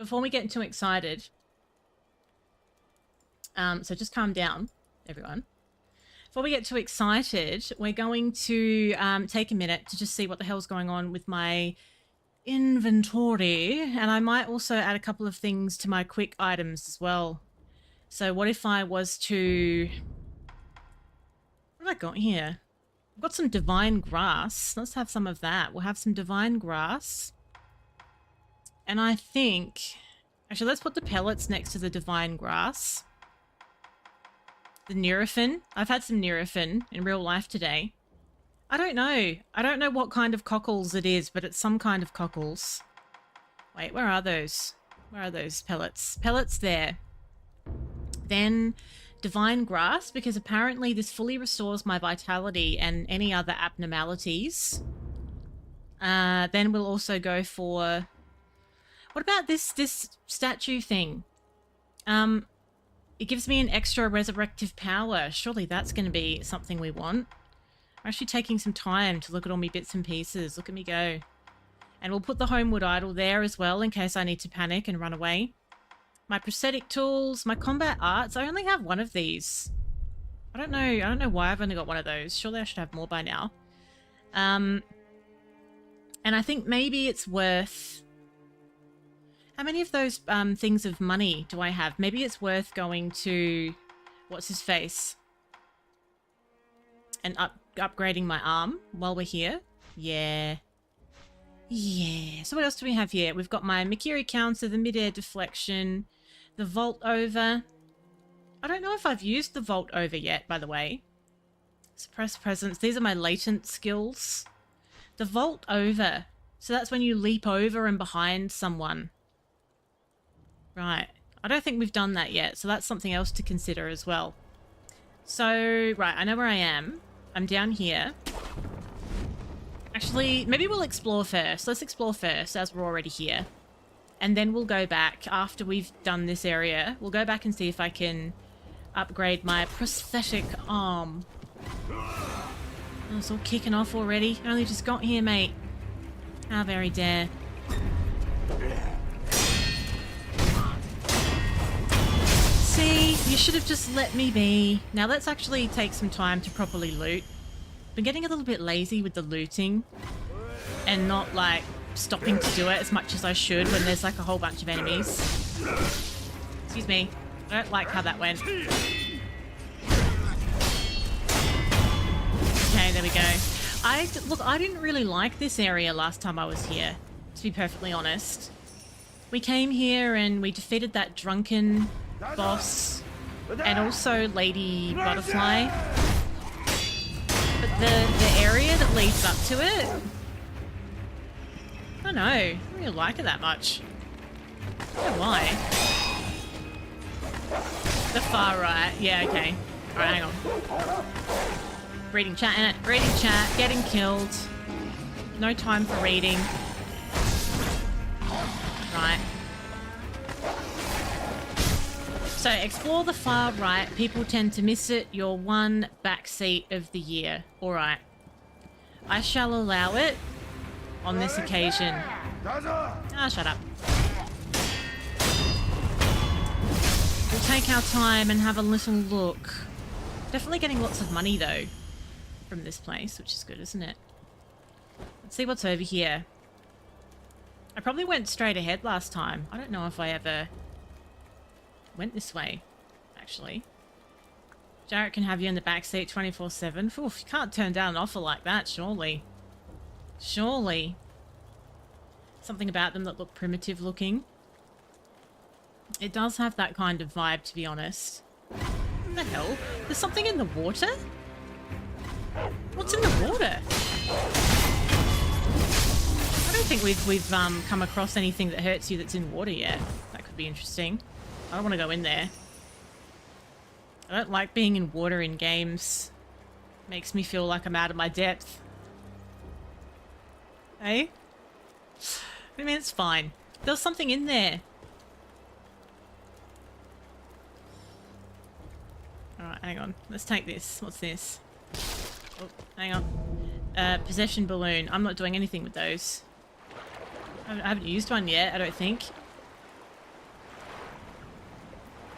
before we get too excited, so just calm down, everyone. Before we get too excited, we're going to take a minute to just see what the hell's going on with my inventory, and I might also add a couple of things to my quick items as well. So what if I was to... What have I got here? I've got some divine grass. Let's have some of that. We'll have some divine grass. And I think... Actually, let's put the pellets next to the divine grass. The Nurofen. I've had some Nurofen in real life today. I don't know. I don't know what kind of cockles it is, but it's some kind of cockles. Wait, where are those? Where are those pellets? Pellets there. Then divine grass, because apparently this fully restores my vitality and any other abnormalities. Then we'll also go for... What about this statue thing? It gives me an extra resurrective power. Surely that's going to be something we want. I'm actually taking some time to look at all my bits and pieces. Look at me go. And we'll put the Homewood Idol there as well in case I need to panic and run away. My prosthetic tools, my combat arts. I only have one of these. I don't know why I've only got one of those. Surely I should have more by now. And I think maybe it's worth... How many of those things of money do I have? Maybe it's worth going to... What's his face? And upgrading my arm while we're here. Yeah. Yeah. So what else do we have here? We've got my Mikiri counter, the mid-air deflection, the vault over. I don't know if I've used the vault over yet, by the way. Suppress presence. These are my latent skills. The vault over. So that's when you leap over and behind someone. Right. I don't think we've done that yet, so that's something else to consider as well. So, right, I know where I am. I'm down here. Actually, maybe we'll explore first. Let's explore first, as we're already here. And then we'll go back, after we've done this area, we'll go back and see if I can upgrade my prosthetic arm. Oh, it's all kicking off already. I only just got here, mate. How very dare. See, you should have just let me be. Now let's actually take some time to properly loot. Been getting a little bit lazy with the looting and not like stopping to do it as much as I should when there's like a whole bunch of enemies. Excuse me. I don't like how that went. Okay, there we go. Look, I didn't really like this area last time I was here, to be perfectly honest. We came here and we defeated that drunken boss and also Lady Butterfly. But the area that leads up to it, I don't know. I don't really like it that much. I don't know why. The far right. Yeah, okay. Alright, hang on. Reading chat, innit? Reading chat, getting killed. No time for reading. Right. So, explore the far right. People tend to miss it. Your one backseat of the year. Alright. I shall allow it on this occasion. Ah, shut up. We'll take our time and have a little look. Definitely getting lots of money, though, from this place, which is good, isn't it? Let's see what's over here. I probably went straight ahead last time. I don't know if I ever... went this way, actually. Jarrett can have you in the backseat 24/7. Oof, you can't turn down an offer like that, surely. Surely. Something about them that look primitive looking. It does have that kind of vibe, to be honest. What the hell? There's something in the water? What's in the water? I don't think we've come across anything that hurts you that's in water yet. That could be interesting. I don't want to go in there. I don't like being in water in games. Makes me feel like I'm out of my depth. Hey? I mean, it's fine. There's something in there. Alright, hang on. Let's take this. What's this? Oh, hang on. Possession balloon. I'm not doing anything with those. I haven't used one yet, I don't think.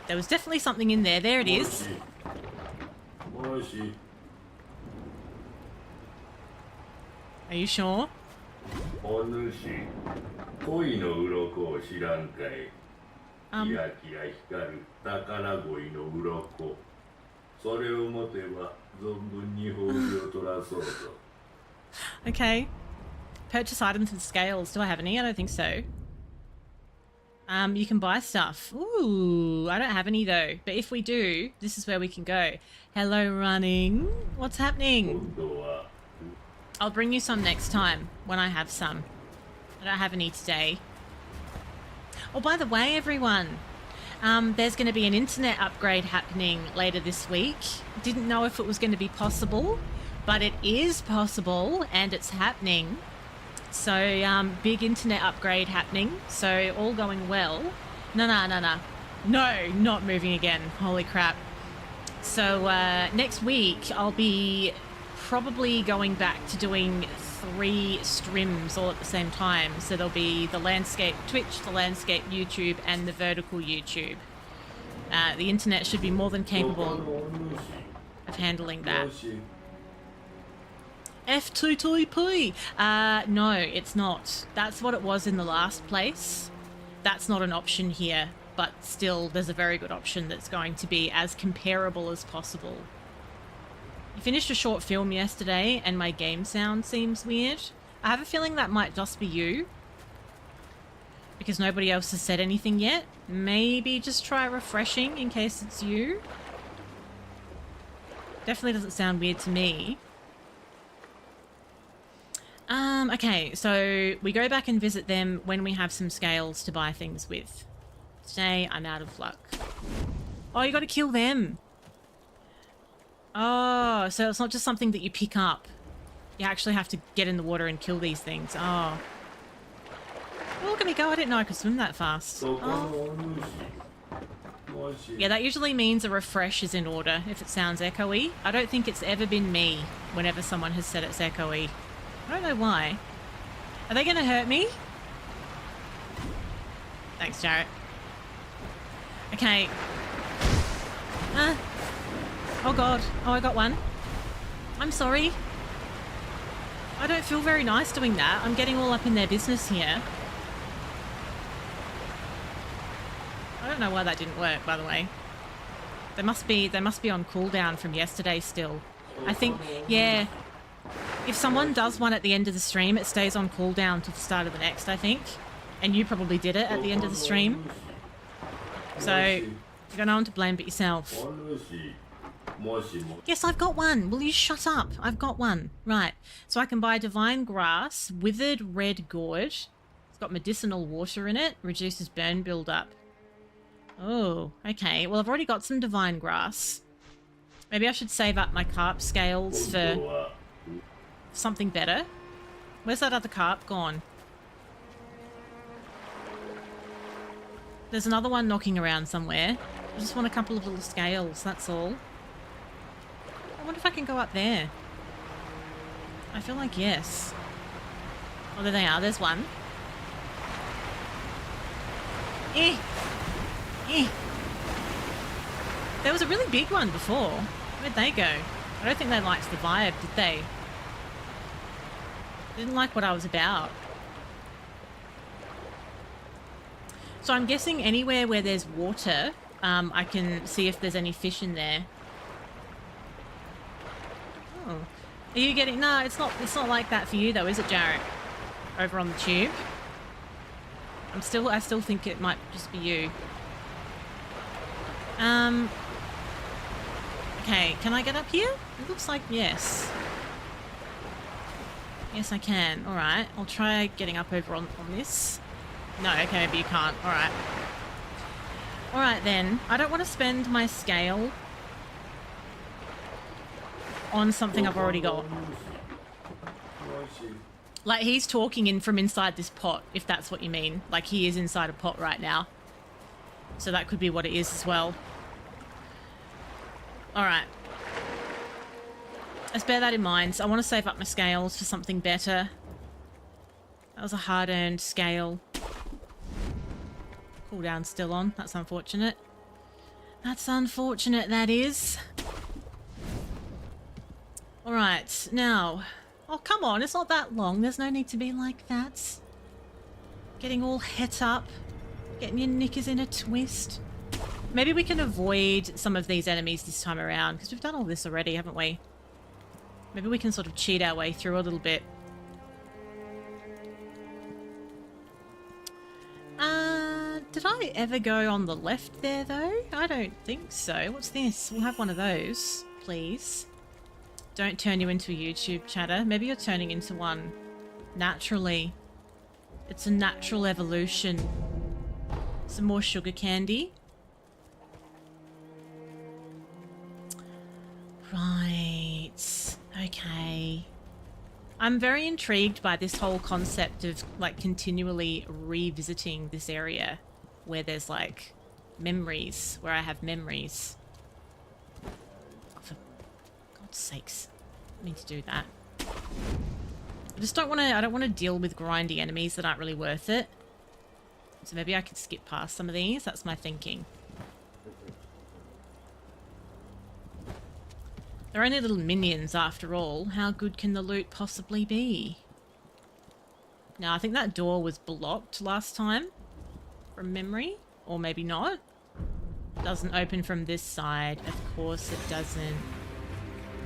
There was definitely something in there. There it is. Are you sure? Okay. Purchase items with scales. Do I have any? I don't think so. You can buy stuff. Ooh, I don't have any though. But if we do, this is where we can go. Hello, running. What's happening? I'll bring you some next time when I have some. I don't have any today. Oh, by the way, everyone, there's going to be an internet upgrade happening later this week. Didn't know if it was going to be possible, but it is possible and it's happening. So, big internet upgrade happening. So, all going well. No, not moving again. Holy crap. So, next week, I'll be probably going back to doing 3 streams all at the same time. So, there'll be the landscape Twitch, the landscape YouTube, and the vertical YouTube. The internet should be more than capable of handling that. F2TP. No, it's not. That's what it was in the last place. That's not an option here, but still there's a very good option that's going to be as comparable as possible. You finished a short film yesterday and my game sound seems weird. I have a feeling that might just be you, because nobody else has said anything yet. Maybe just try refreshing in case it's you. Definitely doesn't sound weird to me. Okay, so we go back and visit them when we have some scales to buy things with. Today, I'm out of luck. Oh, you gotta kill them. Oh, so it's not just something that you pick up. You actually have to get in the water and kill these things. Oh. Oh, look at me go. I didn't know I could swim that fast. Oh. Yeah, that usually means a refresh is in order if it sounds echoey. I don't think it's ever been me whenever someone has said it's echoey. I don't know why. Are they going to hurt me? Thanks, Jarrett. Okay. Oh god. Oh, I got one. I'm sorry. I don't feel very nice doing that. I'm getting all up in their business here. I don't know why that didn't work, by the way. They must be on cooldown from yesterday still. I think, yeah. If someone does one at the end of the stream, it stays on cooldown to the start of the next, I think. And you probably did it at the end of the stream. So, you got no one to blame but yourself. Yes, I've got one. Will you shut up? I've got one. Right. So I can buy divine grass, withered red gourd. It's got medicinal water in it. Reduces burn build-up. Oh, okay. Well, I've already got some divine grass. Maybe I should save up my carp scales for something better. Where's that other carp gone? There's another one knocking around somewhere. I just want a couple of little scales, that's all. I wonder if I can go up there. I feel like yes. Oh, there they are. There's one. Eh. Eh. There was a really big one before. Where'd they go? I don't think they liked the vibe, did they? They didn't like what I was about. So I'm guessing anywhere where there's water, I can see if there's any fish in there. Oh. Are you getting... No, it's not like that for you though, is it, Jarrett? Over on the tube? I still think it might just be you. Okay, can I get up here? It looks like yes. Yes, I can. Alright, I'll try getting up over on this. No, okay, maybe you can't. Alright. Alright then. I don't want to spend my scale on something I've already got. Like, he's talking in from inside this pot, if that's what you mean. Like, he is inside a pot right now. So that could be what it is as well. Alright. Let's bear that in mind. I want to save up my scales for something better. That was a hard-earned scale. Cooldown's still on. That's unfortunate. That's unfortunate, that is. Alright, now... Oh, come on, it's not that long. There's no need to be like that. Getting all het up. Getting your knickers in a twist. Maybe we can avoid some of these enemies this time around, because we've done all this already, haven't we? Maybe we can sort of cheat our way through a little bit. Did I ever go on the left there, though? I don't think so. What's this? We'll have one of those, please. Don't turn you into a YouTube chatter. Maybe you're turning into one naturally. It's a natural evolution. Some more sugar candy. Right. Okay. I'm very intrigued by this whole concept of like continually revisiting this area where there's like memories, where I have memories. Oh, for God's sakes, I need to do that. I just don't want to, I don't want to deal with grindy enemies that aren't really worth it. So maybe I could skip past some of these. That's my thinking. They're only little minions after all. How good can the loot possibly be? Now, I think that door was blocked last time from memory, or maybe not. Doesn't open from this side. Of course it doesn't.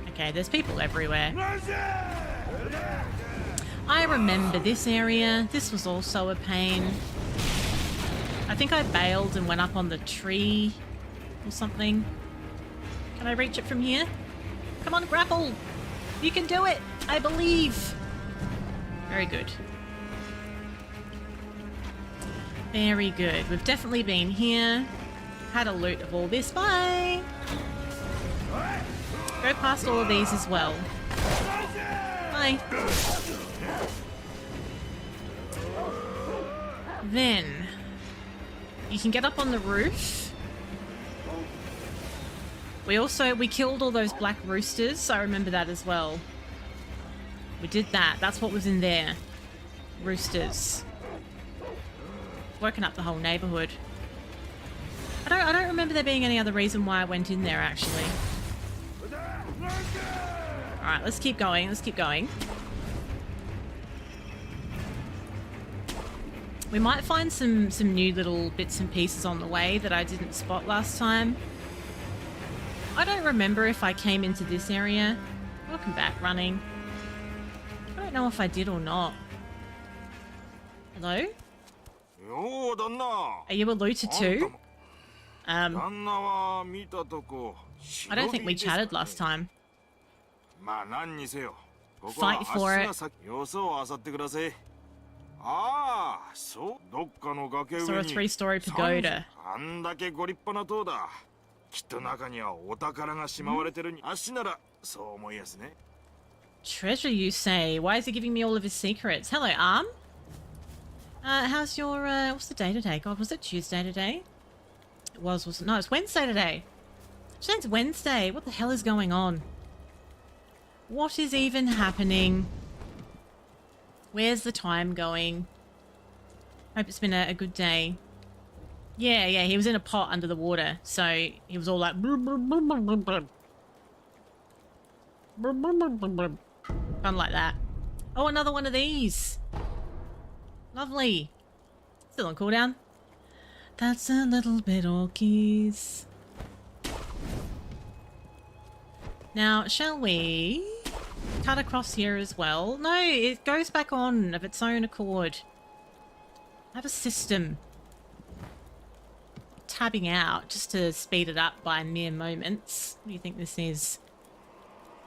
Okay, there's people everywhere. I remember this area. This was also a pain. I think I bailed and went up on the tree or something. Can I reach it from here? Come on, grapple! You can do it! I believe! Very good. Very good. We've definitely been here. Had a loot of all this. Bye! Go past all of these as well. Bye. Then, you can get up on the roof. We killed all those black roosters. I remember that as well. We did that. That's what was in there. Roosters. Woken up the whole neighborhood. I don't remember there being any other reason why I went in there, actually. Alright, let's keep going. Let's keep going. We might find some new little bits and pieces on the way that I didn't spot last time. I don't remember if I came into this area. Welcome back, running. I don't know if I did or not. Hello? Are you a looter too? I don't think we chatted last time. Fight for it. Saw a 3-story pagoda. Treasure, you say? Why is he giving me all of his secrets? Hello, Arm. How's your, what's the day today? God, was it Tuesday today? It was, wasn't it? No, it's Wednesday today. It's Wednesday. What the hell is going on? What is even happening? Where's the time going? Hope it's been a good day. Yeah, he was in a pot under the water, so he was all like... Kind of like that. Oh, another one of these. Lovely. Still on cooldown. That's a little bit orkies. Now, shall we cut across here as well? No, it goes back on of its own accord. I have a system. Tabbing out just to speed it up by mere moments. What do you think this is?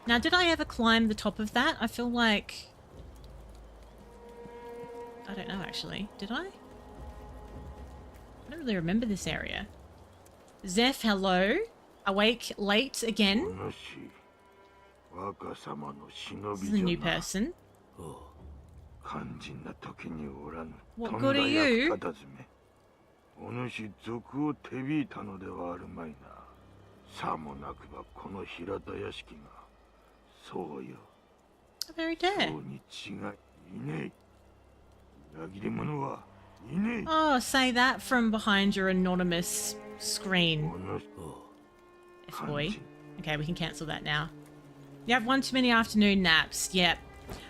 Now, did I ever climb the top of that? I feel like... I don't know, actually. Did I? I don't really remember this area. Zeph, hello. Awake late again. This is a new person. What good are you? Very dare. Oh, say that from behind your anonymous screen. boy. Okay, we can cancel that now. You have one too many afternoon naps. Yep.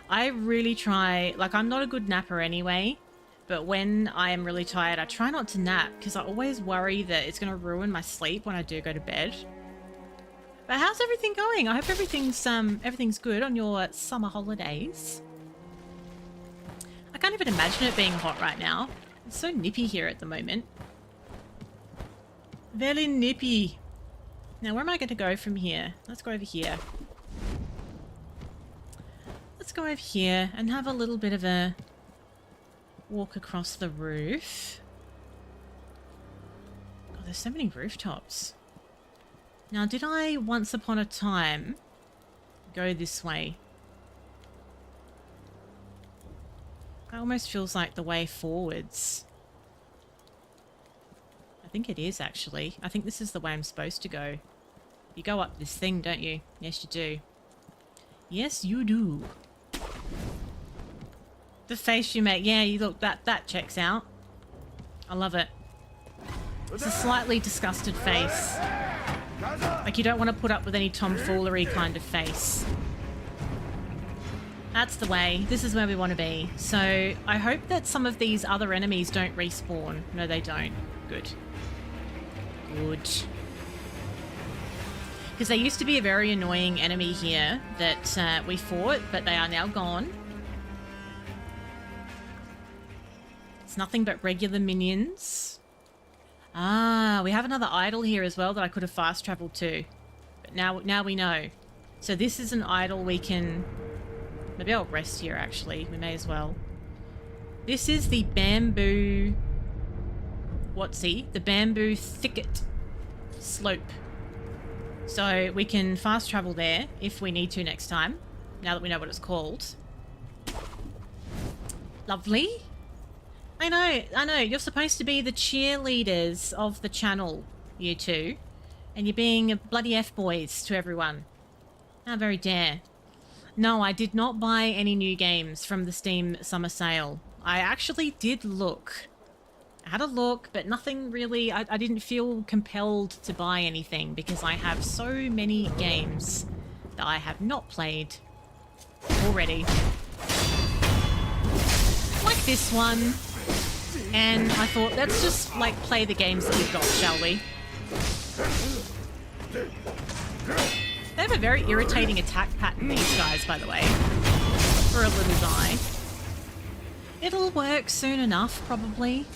I really try, like I'm not a good napper anyway, but when I am really tired, I try not to nap because I always worry that it's going to ruin my sleep when I do go to bed. But how's everything going? I hope everything's good on your summer holidays. I can't even imagine it being hot right now. It's so nippy here at the moment. Very nippy. Now, where am I going to go from here? Let's go over here. Let's go over here and have a little bit of a walk across the roof. God, there's so many rooftops. Now, did I once upon a time go this way? That almost feels like the way forwards. I think it is, actually. I think this is the way I'm supposed to go. You go up this thing, don't you? Yes, you do. Yes, you do. The face you make. Yeah, you look, that checks out. I love it. It's a slightly disgusted face. Like you don't want to put up with any tomfoolery kind of face. That's the way. This is where we want to be. So I hope that some of these other enemies don't respawn. No, they don't. Good. Good. Because they used to be a very annoying enemy here that we fought, but they are now gone. It's nothing but regular minions. Ah, we have another idol here as well that I could have fast traveled to. But now we know. So this is an idol we can... Maybe I'll rest here, actually. We may as well. This is the bamboo... Whatsy? The bamboo thicket slope. So we can fast travel there if we need to next time, now that we know what it's called. Lovely. I know. You're supposed to be the cheerleaders of the channel, you two. And you're being bloody F-boys to everyone. How very dare. No, I did not buy any new games from the Steam summer sale. I actually did look. I had a look, but nothing really... I didn't feel compelled to buy anything because I have so many games that I have not played already. Like this one. And I thought, let's just, like, play the games that we've got, shall we? They have a very irritating attack pattern, these guys, by the way. For a little guy. It'll work soon enough, probably.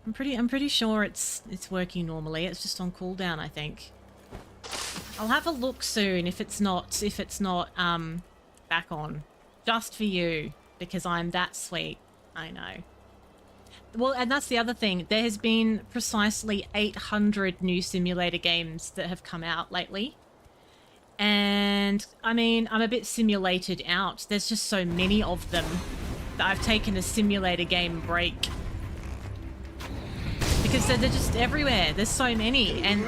I'm pretty sure it's working normally. It's just on cooldown, I think. I'll have a look soon if it's not back on. Just for you, because I'm that sweet. I know. Well, and that's the other thing. There has been precisely 800 new simulator games that have come out lately. And, I mean, I'm a bit simulated out. There's just so many of them that I've taken a simulator game break. Because they're just everywhere. There's so many. And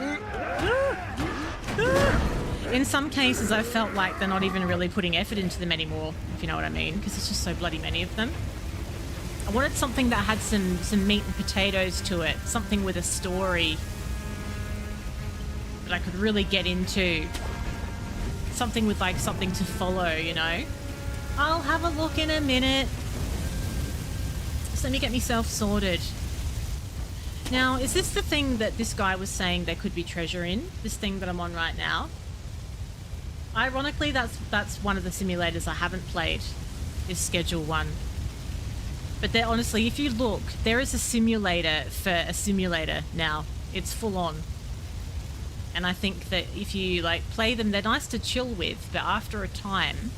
in some cases, I felt like they're not even really putting effort into them anymore, if you know what I mean. Because it's just so bloody many of them. I wanted something that had some meat and potatoes to it. Something with a story that I could really get into. Something with, like, something to follow, you know? I'll have a look in a minute. Just let me get myself sorted. Now, is this the thing that this guy was saying there could be treasure in? This thing that I'm on right now? Ironically, that's one of the simulators I haven't played, is Schedule 1. But there, honestly, if you look, there is a simulator for a simulator now. It's full on. And I think that if you, like, play them, they're nice to chill with, but after a time,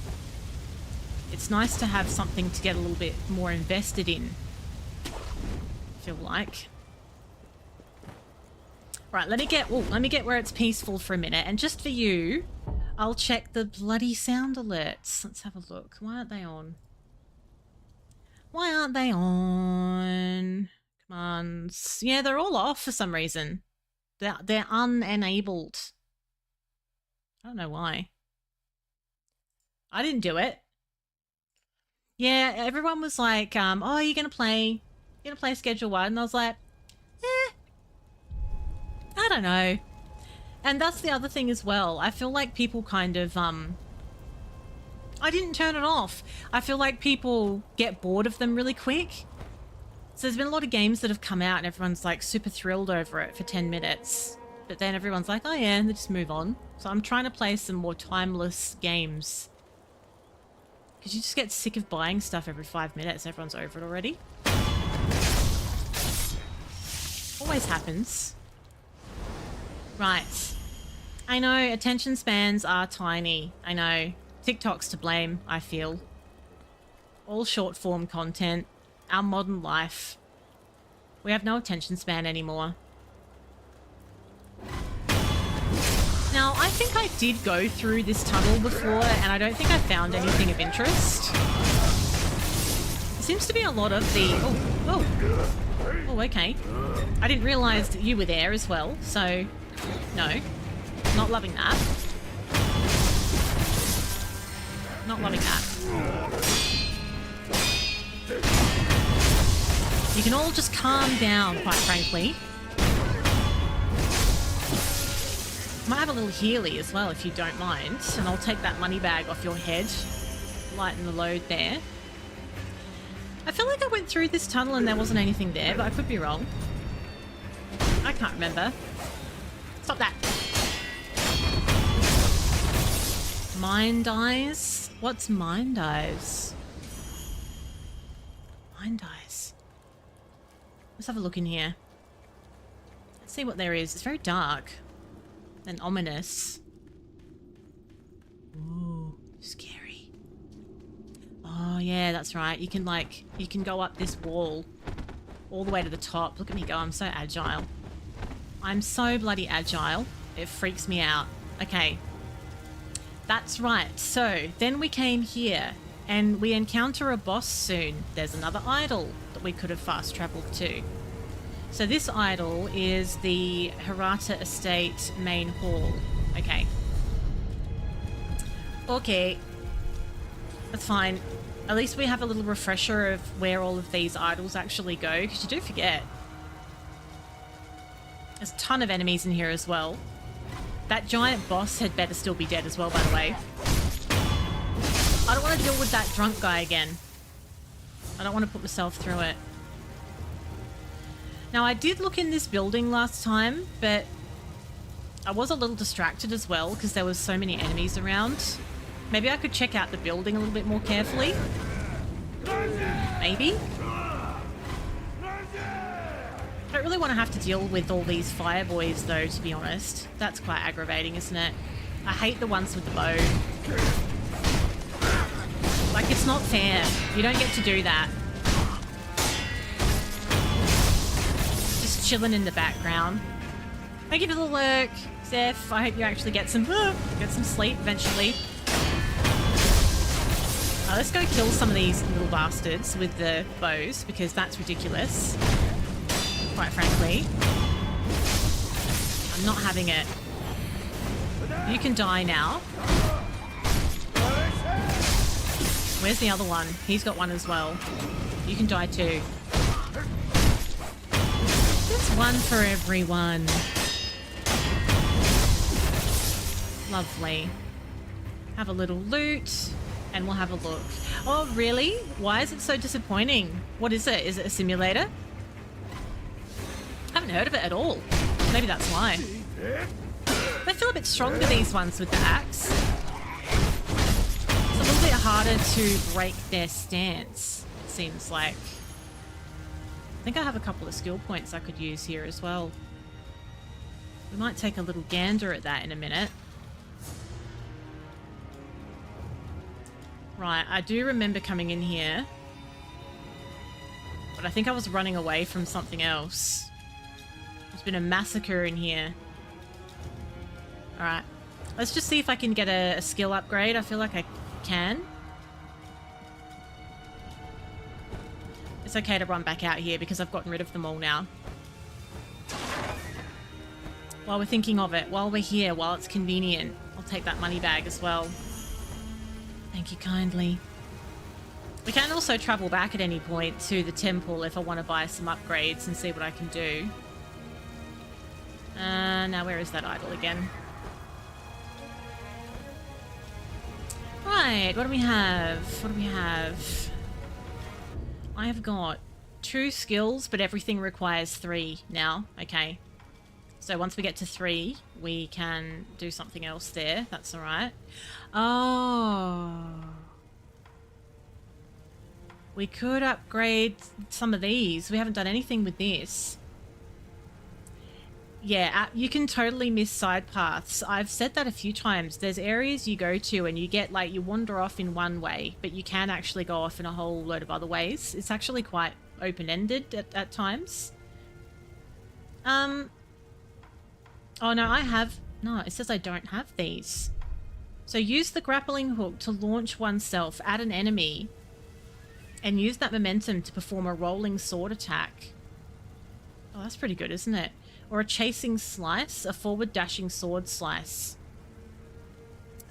it's nice to have something to get a little bit more invested in, I feel like. Right, let me get where it's peaceful for a minute, and just for you, I'll check the bloody sound alerts. Let's have a look. Why aren't they on? Why aren't they on? Commands. Yeah, they're all off for some reason. They're unenabled. I don't know why. I didn't do it. Yeah, everyone was like, oh, you're gonna play Schedule 1? And I was like, I don't know. And that's the other thing as well. I feel like people kind of, I didn't turn it off. I feel like people get bored of them really quick. So there's been a lot of games that have come out and everyone's like super thrilled over it for 10 minutes. But then everyone's like, oh yeah, and they just move on. So I'm trying to play some more timeless games. Because you just get sick of buying stuff every 5 minutes. Everyone's over it already. Always happens. Right. I know, attention spans are tiny. I know. TikTok's to blame, I feel. All short form content. Our modern life. We have no attention span anymore. Now, I think I did go through this tunnel before, and I don't think I found anything of interest. There seems to be a lot of the... Oh, okay. I didn't realise that you were there as well, so... No. Not loving that. Not loving that. You can all just calm down, quite frankly. Might have a little healy as well, if you don't mind. And I'll take that money bag off your head. Lighten the load there. I feel like I went through this tunnel and there wasn't anything there, but I could be wrong. I can't remember. Stop that. Mind eyes? What's mind eyes? Mind eyes. Let's have a look in here. Let's see what there is. It's very dark and ominous. Ooh, scary. Oh yeah, that's right. You can go up this wall all the way to the top. Look at me go. I'm so agile. I'm so bloody agile. It freaks me out. Okay. That's right. So then we came here and we encounter a boss soon. There's another idol that we could have fast traveled to. So this idol is the Hirata Estate main hall. Okay. Okay. That's fine. At least we have a little refresher of where all of these idols actually go, because you do forget. There's a ton of enemies in here as well. That giant boss had better still be dead as well, by the way. I don't want to deal with that drunk guy again. I don't want to put myself through it. Now, I did look in this building last time, but I was a little distracted as well because there was so many enemies around. Maybe I could check out the building a little bit more carefully. Maybe. I don't really want to have to deal with all these fire boys though, to be honest. That's quite aggravating, isn't it? I hate the ones with the bow. Like, it's not fair. You don't get to do that. Just chilling in the background. Thank you for the lurk, Zeph. I hope you actually get some sleep eventually. Let's go kill some of these little bastards with the bows, because that's ridiculous. Quite frankly. I'm not having it. You can die now. Where's the other one? He's got one as well. You can die too. There's one for everyone. Lovely. Have a little loot. And we'll have a look. Oh, really? Why is it so disappointing? What is it? Is it a simulator? I haven't heard of it at all. Maybe that's why. They feel a bit stronger, these ones with the axe. It's a little bit harder to break their stance, it seems like. I think I have a couple of skill points I could use here as well. We might take a little gander at that in a minute. Right, I do remember coming in here. But I think I was running away from something else. There's been a massacre in here. Alright. Let's just see if I can get a skill upgrade. I feel like I can. It's okay to run back out here because I've gotten rid of them all now. While we're thinking of it, while we're here, while it's convenient, I'll take that money bag as well. Thank you kindly. We can also travel back at any point to the temple if I want to buy some upgrades and see what I can do. Now where is that idol again? Right, what do we have? What do we have? I have got 2 skills, but everything requires 3 now. Okay. So once we get to 3, we can do something else there. That's all right. Oh. We could upgrade some of these. We haven't done anything with this. Yeah, you can totally miss side paths. I've said that a few times. There's areas you go to and you get like, you wander off in one way, but you can actually go off in a whole load of other ways. It's actually quite open-ended at times. Oh no, no, it says I don't have these. So use the grappling hook to launch oneself at an enemy and use that momentum to perform a rolling sword attack. Oh, that's pretty good, isn't it? Or a chasing slice, a forward dashing sword slice.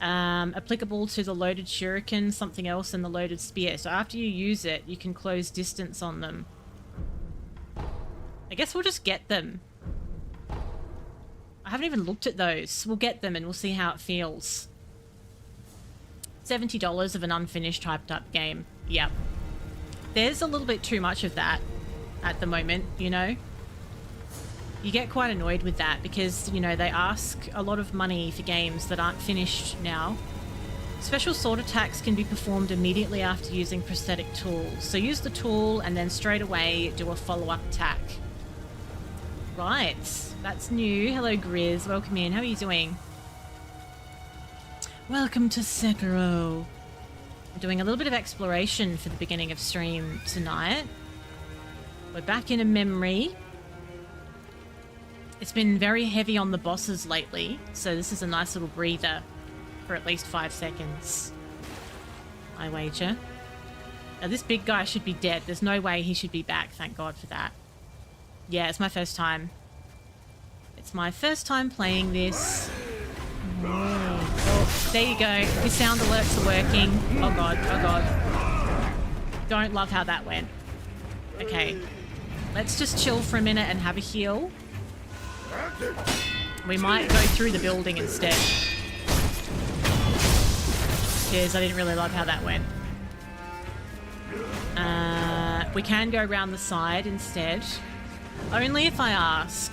Applicable to the loaded shuriken, something else, and the loaded spear. So after you use it, you can close distance on them. I guess we'll just get them. I haven't even looked at those. We'll get them and we'll see how it feels. $70 of an unfinished hyped up game. Yep. There's a little bit too much of that at the moment, you know? You get quite annoyed with that because, you know, they ask a lot of money for games that aren't finished now. Special sword attacks can be performed immediately after using prosthetic tools. So use the tool and then straight away do a follow-up attack. Right, that's new. Hello, Grizz. Welcome in. How are you doing? Welcome to Sekiro. I'm doing a little bit of exploration for the beginning of stream tonight. We're back in a memory. It's been very heavy on the bosses lately, so this is a nice little breather for at least 5 seconds. I wager. Now this big guy should be dead. There's no way he should be back, thank God for that. Yeah, it's my first time. It's my first time playing this. Oh, there you go. Your sound alerts are working. Oh God, oh God. Don't love how that went. Okay, let's just chill for a minute and have a heal. We might go through the building instead. Because I didn't really love how that went. We can go around the side instead. Only if I ask.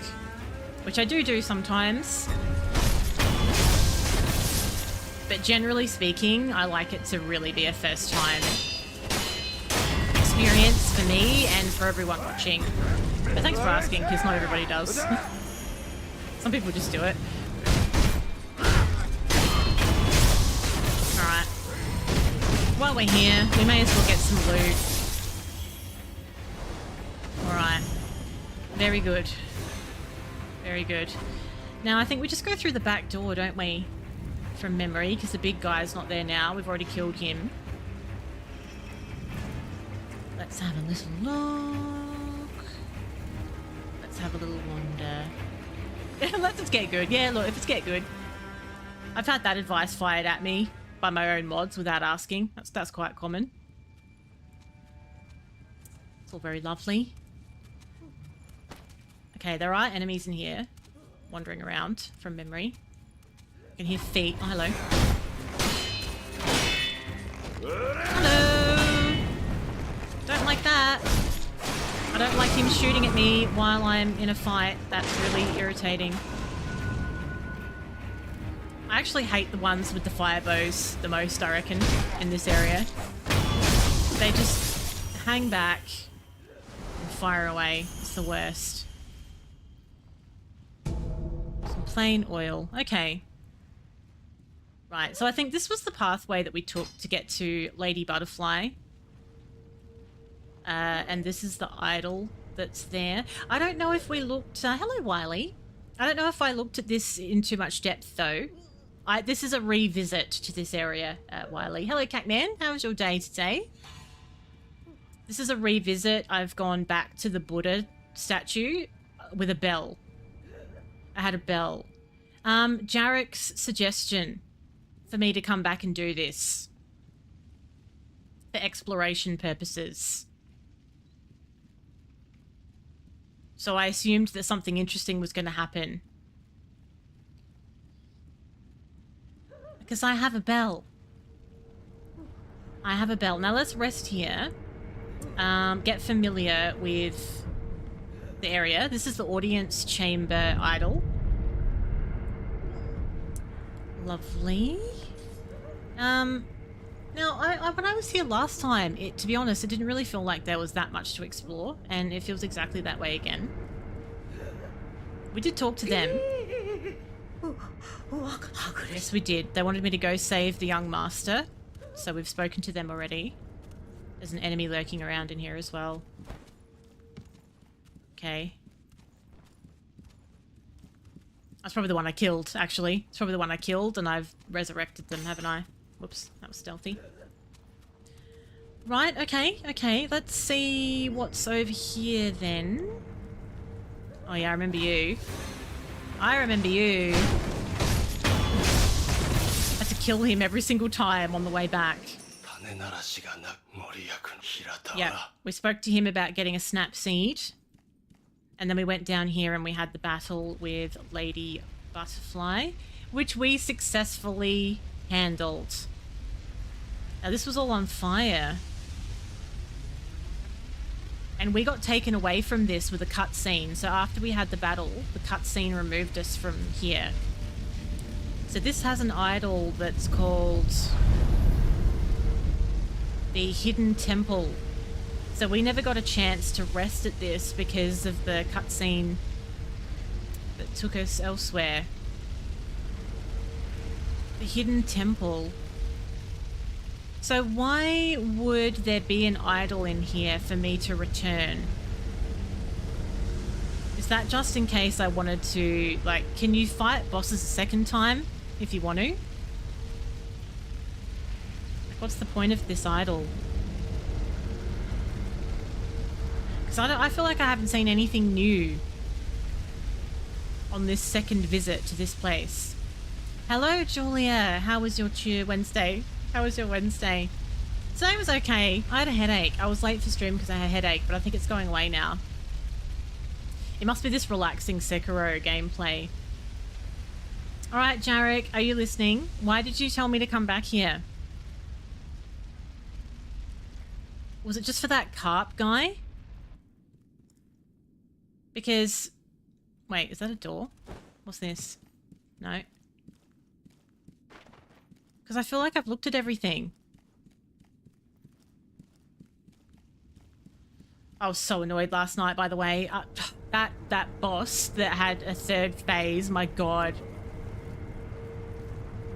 Which I do sometimes. But generally speaking, I like it to really be a first time experience for me and for everyone watching. But thanks for asking, because not everybody does. Some people just do it. Alright. While we're here, we may as well get some loot. Alright. Very good. Very good. Now, I think we just go through the back door, don't we? From memory, because the big guy's not there now. We've already killed him. Let's have a little look. Let's have a little wander. Let us get good. Yeah, look, if it's get good. I've had that advice fired at me by my own mods without asking. That's quite common. It's all very lovely. Okay, there are enemies in here wandering around from memory. I can hear feet. Oh, hello. Hello! Don't like that. I don't like him shooting at me while I'm in a fight. That's really irritating. I actually hate the ones with the fire bows the most, I reckon, in this area. They just hang back and fire away. It's the worst. Some plain oil. Okay. Right, so I think this was the pathway that we took to get to Lady Butterfly. And this is the idol that's there. I don't know if we looked... hello, Wiley. I don't know if I looked at this in too much depth, though. This is a revisit to this area, Wiley. Hello, Catman. How was your day today? This is a revisit. I've gone back to the Buddha statue with a bell. I had a bell. Jarek's suggestion for me to come back and do this for exploration purposes. So I assumed that something interesting was going to happen because I have a bell. I have a bell. Now let's rest here. Get familiar with the area. This is the audience chamber idol. Lovely. Now, when I was here last time, to be honest, it didn't really feel like there was that much to explore, and it feels exactly that way again. We did talk to them. Yes, we did. They wanted me to go save the young master, so we've spoken to them already. There's an enemy lurking around in here as well. Okay. That's probably the one I killed, actually. It's probably the one I killed, and I've resurrected them, haven't I? Whoops, that was stealthy. Right, okay, okay. Let's see what's over here then. Oh yeah, I remember you. I remember you. I had to kill him every single time on the way back. Yeah, we spoke to him about getting a snap seed. And then we went down here and we had the battle with Lady Butterfly, which we successfully handled. Now this was all on fire. And we got taken away from this with a cutscene. So after we had the battle, the cutscene removed us from here. So this has an idol that's called the Hidden Temple. So we never got a chance to rest at this because of the cutscene that took us elsewhere. The Hidden Temple. So why would there be an idol in here for me to return? Is that just in case I wanted to, like, can you fight bosses a second time if you want to? Like, what's the point of this idol? Because I feel like I haven't seen anything new on this second visit to this place. Hello, Julia. How was your Wednesday? How was your Wednesday? Today was okay. I had a headache. I was late for stream because I had a headache, but I think it's going away now. It must be this relaxing Sekiro gameplay. Alright, Jarek, are you listening? Why did you tell me to come back here? Was it just for that carp guy? Because... Wait, is that a door? What's this? No. Because I feel like I've looked at everything. I was so annoyed last night, by the way. That boss that had a third phase, my god.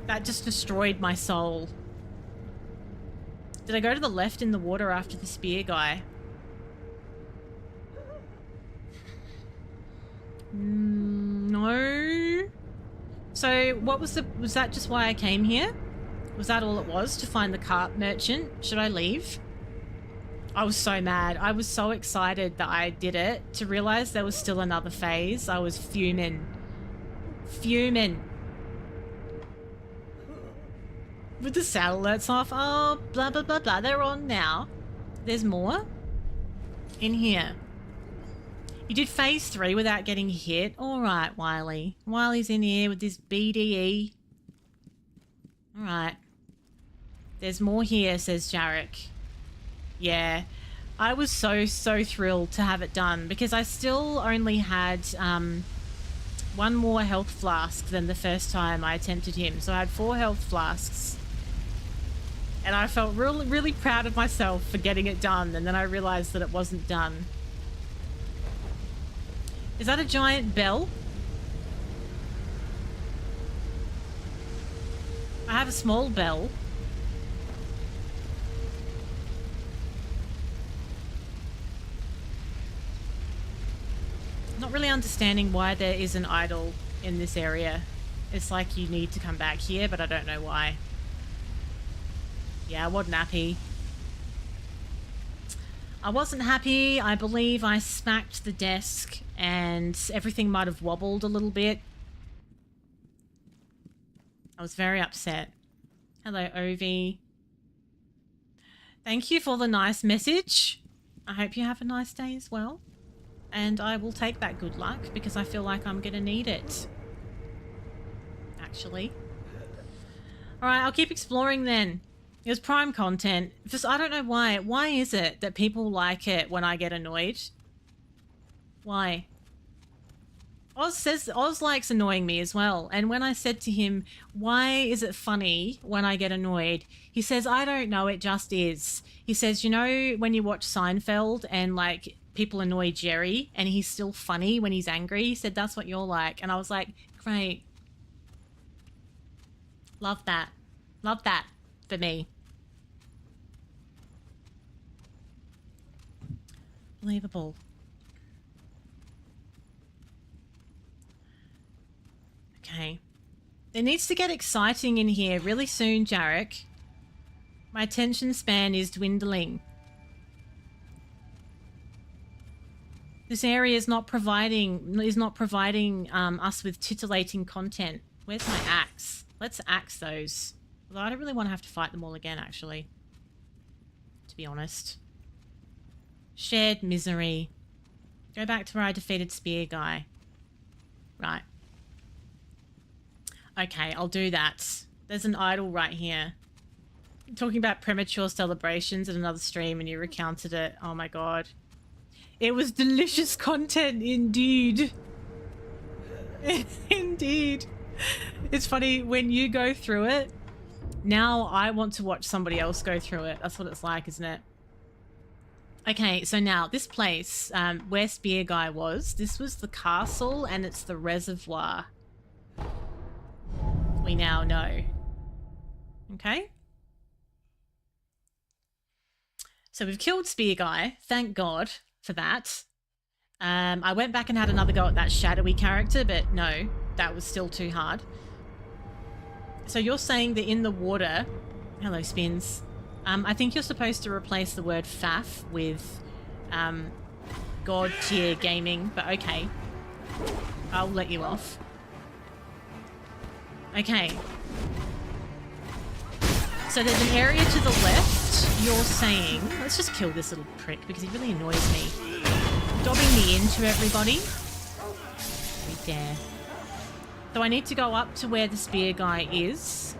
That just destroyed my soul. Did I go to the left in the water after the spear guy? No. So what was that just why I came here? Was that all it was, to find the carp merchant? Should I leave? I was so mad. I was so excited that I did it. To realize there was still another phase, I was fuming. Fuming. With the sound alerts off. Oh, blah, blah, blah, blah. They're on now. There's more in here. You did phase 3 without getting hit. All right, Wiley. Wiley's in here with this BDE. All right. There's more here, says Jarek. Yeah. I was so thrilled to have it done because I still only had one more health flask than the first time I attempted him. So I had 4 health flasks. And I felt really proud of myself for getting it done. And then I realized that it wasn't done. Is that a giant bell? I have a small bell. Not really understanding why there is an idol in this area. It's like you need to come back here, but I don't know why. Yeah, I wasn't happy. I wasn't happy. I believe I smacked the desk and everything might have wobbled a little bit. I was very upset. Hello, Ovi. Thank you for the nice message. I hope you have a nice day as well. And I will take that good luck because I feel like I'm going to need it. Actually. All right, I'll keep exploring then. It was prime content. Just, I don't know why. Why is it that people like it when I get annoyed? Why? Oz likes annoying me as well. And when I said to him, why is it funny when I get annoyed? He says, I don't know, it just is. He says, you know, when you watch Seinfeld and like people annoy Jerry and he's still funny when he's angry, he said, that's what you're like. And I was like, great. Love that. Love that for me. Believable. Okay. It needs to get exciting in here really soon, Jarek. My attention span is dwindling. This area is not providing us with titillating content. Where's my axe? Let's axe those. Although I don't really want to have to fight them all again, actually. To be honest. Shared misery. Go back to where I defeated Spear Guy. Right. Okay, I'll do that. There's an idol right here. Talking about premature celebrations in another stream and you recounted it. Oh my god. It was delicious content indeed. Indeed. It's funny, when you go through it, now I want to watch somebody else go through it. That's what it's like, isn't it? Okay, so now this place where Spear Guy was, this was the castle and it's the reservoir. We now know. Okay. So we've killed Spear Guy. Thank God for that. I went back and had another go at that shadowy character, but no, that was still too hard. So you're saying that in the water... Hello, Spins. I think you're supposed to replace the word faff with God tier gaming, but okay. I'll let you off. Okay. So there's an area to the left, you're saying... Let's just kill this little prick because he really annoys me. Dobbing me into everybody. We dare. So I need to go up to where the Spear Guy is.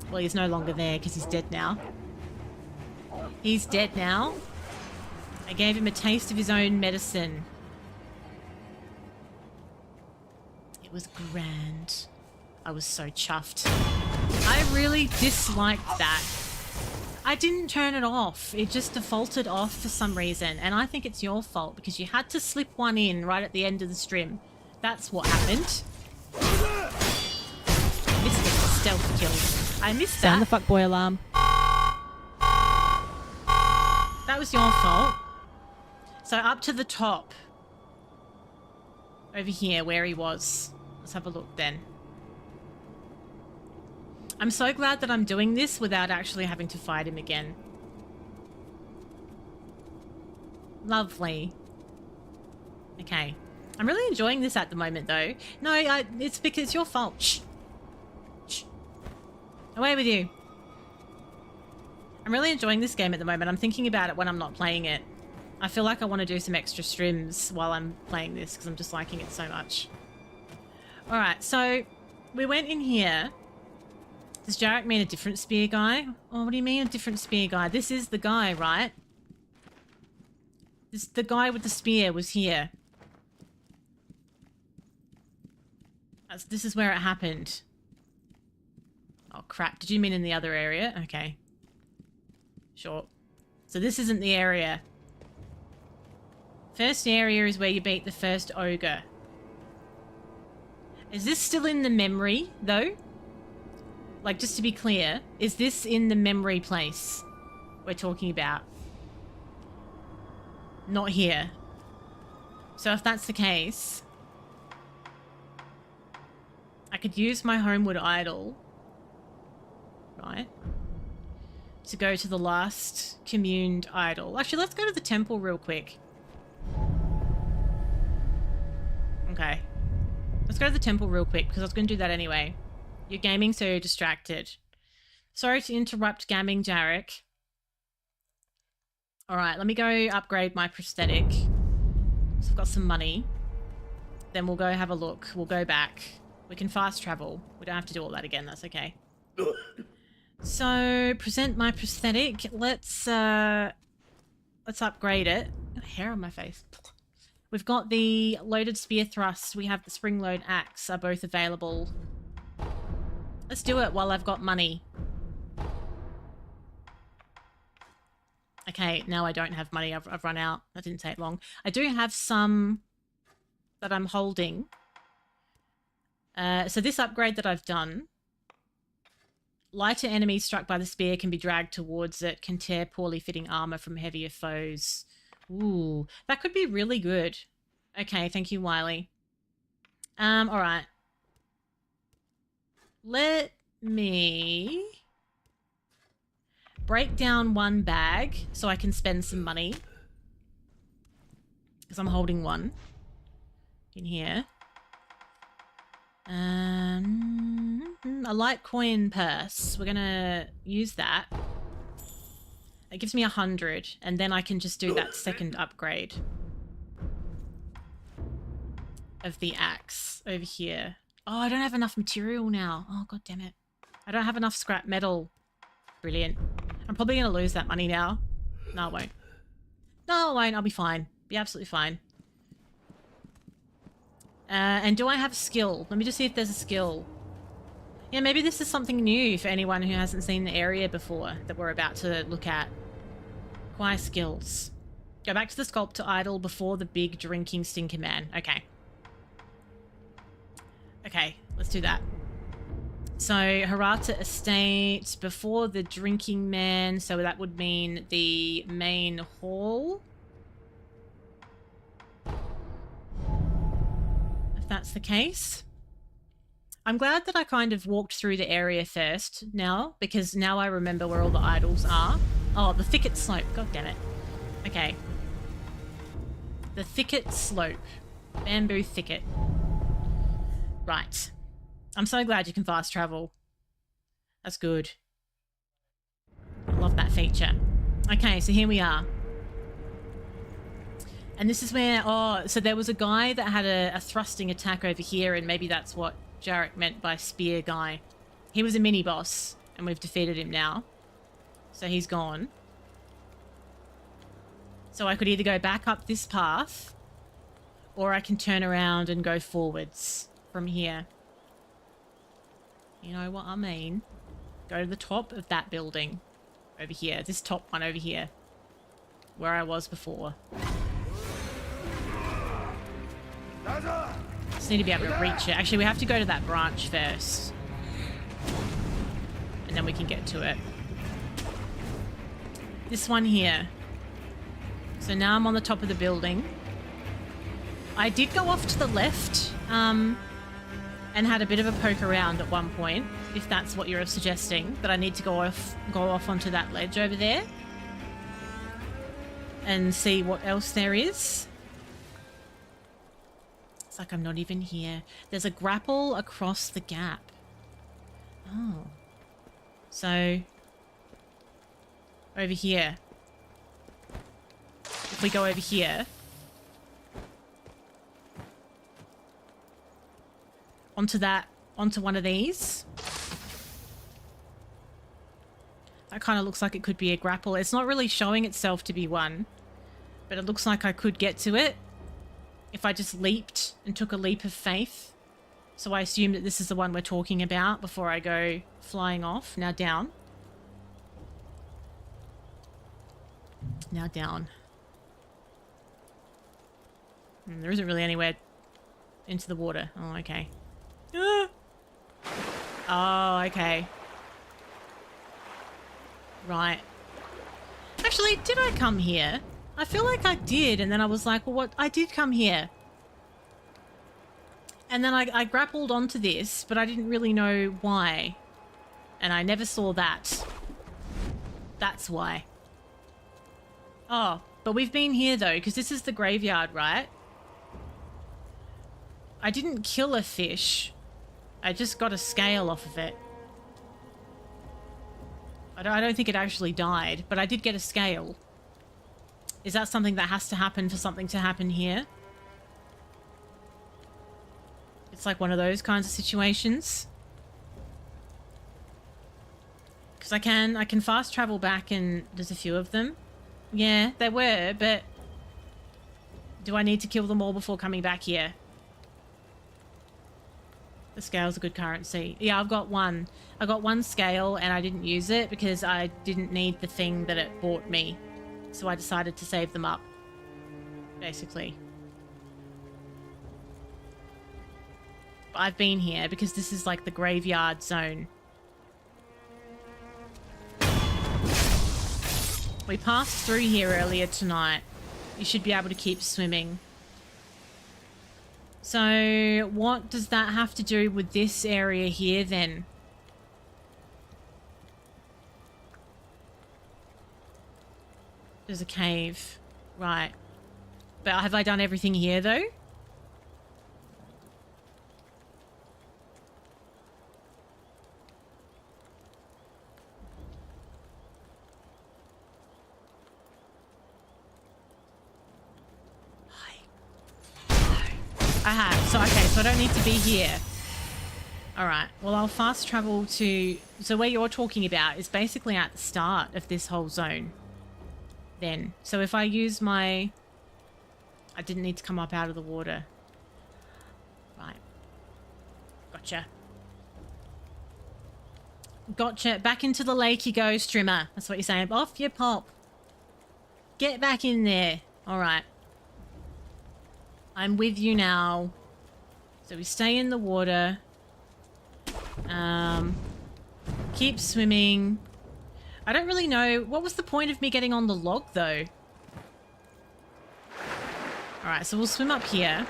Well, he's no longer there because he's dead now. He's dead now. I gave him a taste of his own medicine. It was grand. I was so chuffed. I really disliked that. I didn't turn it off. It just defaulted off for some reason. And I think it's your fault because you had to slip one in right at the end of the stream. That's what happened. Missed the stealth kill. I missed that. Sound the fuckboy alarm. That was your fault. So up to the top. Over here where he was. Let's have a look then. I'm so glad that I'm doing this without actually having to fight him again. Lovely. Okay. I'm really enjoying this at the moment though. No, it's because it's your fault. Shh. Shh. Away with you. I'm really enjoying this game at the moment. I'm thinking about it when I'm not playing it. I feel like I want to do some extra streams while I'm playing this because I'm just liking it so much. Alright, so we went in here. Does Jarek mean a different Spear Guy? Oh, what do you mean a different Spear Guy? This is the guy, right? The guy with the spear was here. This is where it happened. Oh, crap. Did you mean in the other area? Okay. Sure. So this isn't the area. First area is where you beat the first ogre. Is this still in the memory, though? Like, just to be clear, is this in the memory place we're talking about? Not here. So if that's the case, I could use my Homewood Idol, right, to go to the last communed idol. Actually, let's go to the temple real quick. Okay. Let's go to the temple real quick because I was going to do that anyway. You're gaming, so you're distracted. Sorry to interrupt gaming, Jarek. Alright, let me go upgrade my prosthetic. So I've got some money. Then we'll go have a look. We'll go back. We can fast travel. We don't have to do all that again. That's okay. So, present my prosthetic. Let's upgrade it. Got hair on my face. We've got the loaded spear thrust. We have the spring load axe are both available. Let's do it while I've got money. Okay, now I don't have money. I've run out. That didn't take long. I do have some that I'm holding. So this upgrade that I've done, lighter enemies struck by the spear can be dragged towards it, can tear poorly fitting armor from heavier foes. Ooh, that could be really good. Okay, thank you, Wiley. All right. Let me break down one bag so I can spend some money. Because I'm holding one in here. A light coin purse. We're gonna use that. It gives me 100, and then I can just do that second upgrade of the axe over here. Oh, I don't have enough material now. Oh, god damn it. I don't have enough scrap metal. Brilliant. I'm probably gonna lose that money now. No, I won't. No, I won't. I'll be fine. Be absolutely fine. And do I have a skill? Let me just see if there's a skill. Yeah, maybe this is something new for anyone who hasn't seen the area before that we're about to look at. Acquire skills. Go back to the sculptor idol before the big drinking stinker man. Okay. Okay, let's do that. So, Harata Estate before the drinking man. So that would mean the main hall. If that's the case. I'm glad that I kind of walked through the area first now, because now I remember where all the idols are. Oh, the thicket slope. God damn it. Okay. The thicket slope. Bamboo thicket. Right. I'm so glad you can fast travel. That's good. I love that feature. Okay, so here we are. And this is where... Oh, so there was a guy that had a thrusting attack over here, and maybe that's what Jarek meant by spear guy. He was a mini-boss, and we've defeated him now. So he's gone. So I could either go back up this path, or I can turn around and go forwards from here. You know what I mean? Go to the top of that building. Over here. This top one over here. Where I was before. Just need to be able to reach it. Actually, we have to go to that branch first. And then we can get to it. This one here. So now I'm on the top of the building. I did go off to the left, and had a bit of a poke around at one point, if that's what you're suggesting, that I need to go off onto that ledge over there and see what else there is. It's like I'm not even here. There's a grapple across the gap. Oh. So, over here. If we go over here, onto one of these. That kind of looks like it could be a grapple. It's not really showing itself to be one, but it looks like I could get to it if I just leaped and took a leap of faith. So I assume that this is the one we're talking about before I go flying off. Now down. Now down. There isn't really anywhere into the water. Oh, okay. Oh, okay. Right. Actually, did I come here? I feel like I did, and then I was like, well, what? I did come here. And then I grappled onto this, but I didn't really know why. And I never saw that. That's why. Oh, but we've been here, though, because this is the graveyard, right? I didn't kill a fish. I just got a scale off of it. I don't think it actually died, but I did get a scale. Is that something that has to happen for something to happen here? It's like one of those kinds of situations. Because I can fast travel back and there's a few of them. Yeah, there were, but do I need to kill them all before coming back here? The scale's a good currency. Yeah, I've got one. I got one scale and I didn't use it because I didn't need the thing that it bought me. So I decided to save them up, basically. But I've been here because this is like the graveyard zone. We passed through here earlier tonight. You should be able to keep swimming. So what does that have to do with this area here then? There's a cave. Right. But have I done everything here though? I have. So, okay, so I don't need to be here. Alright, well, I'll fast travel to... So where you're talking about is basically at the start of this whole zone. Then. So if I use my... I didn't need to come up out of the water. Right. Gotcha. Gotcha. Back into the lake you go, Strimmer. That's what you're saying. Off you pop. Get back in there. Alright. I'm with you now. So we stay in the water. Keep swimming. I don't really know. What was the point of me getting on the log, though? Alright, so we'll swim up here.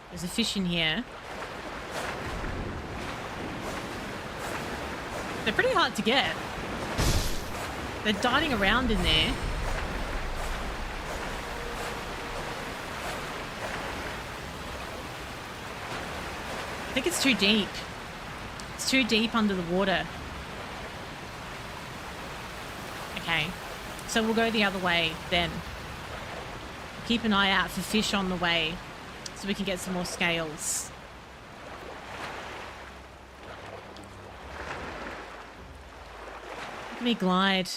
There's a fish in here. They're pretty hard to get. They're darting around in there. I think it's too deep. It's too deep under the water. Okay. So we'll go the other way then. Keep an eye out for fish on the way so we can get some more scales. Look at me glide.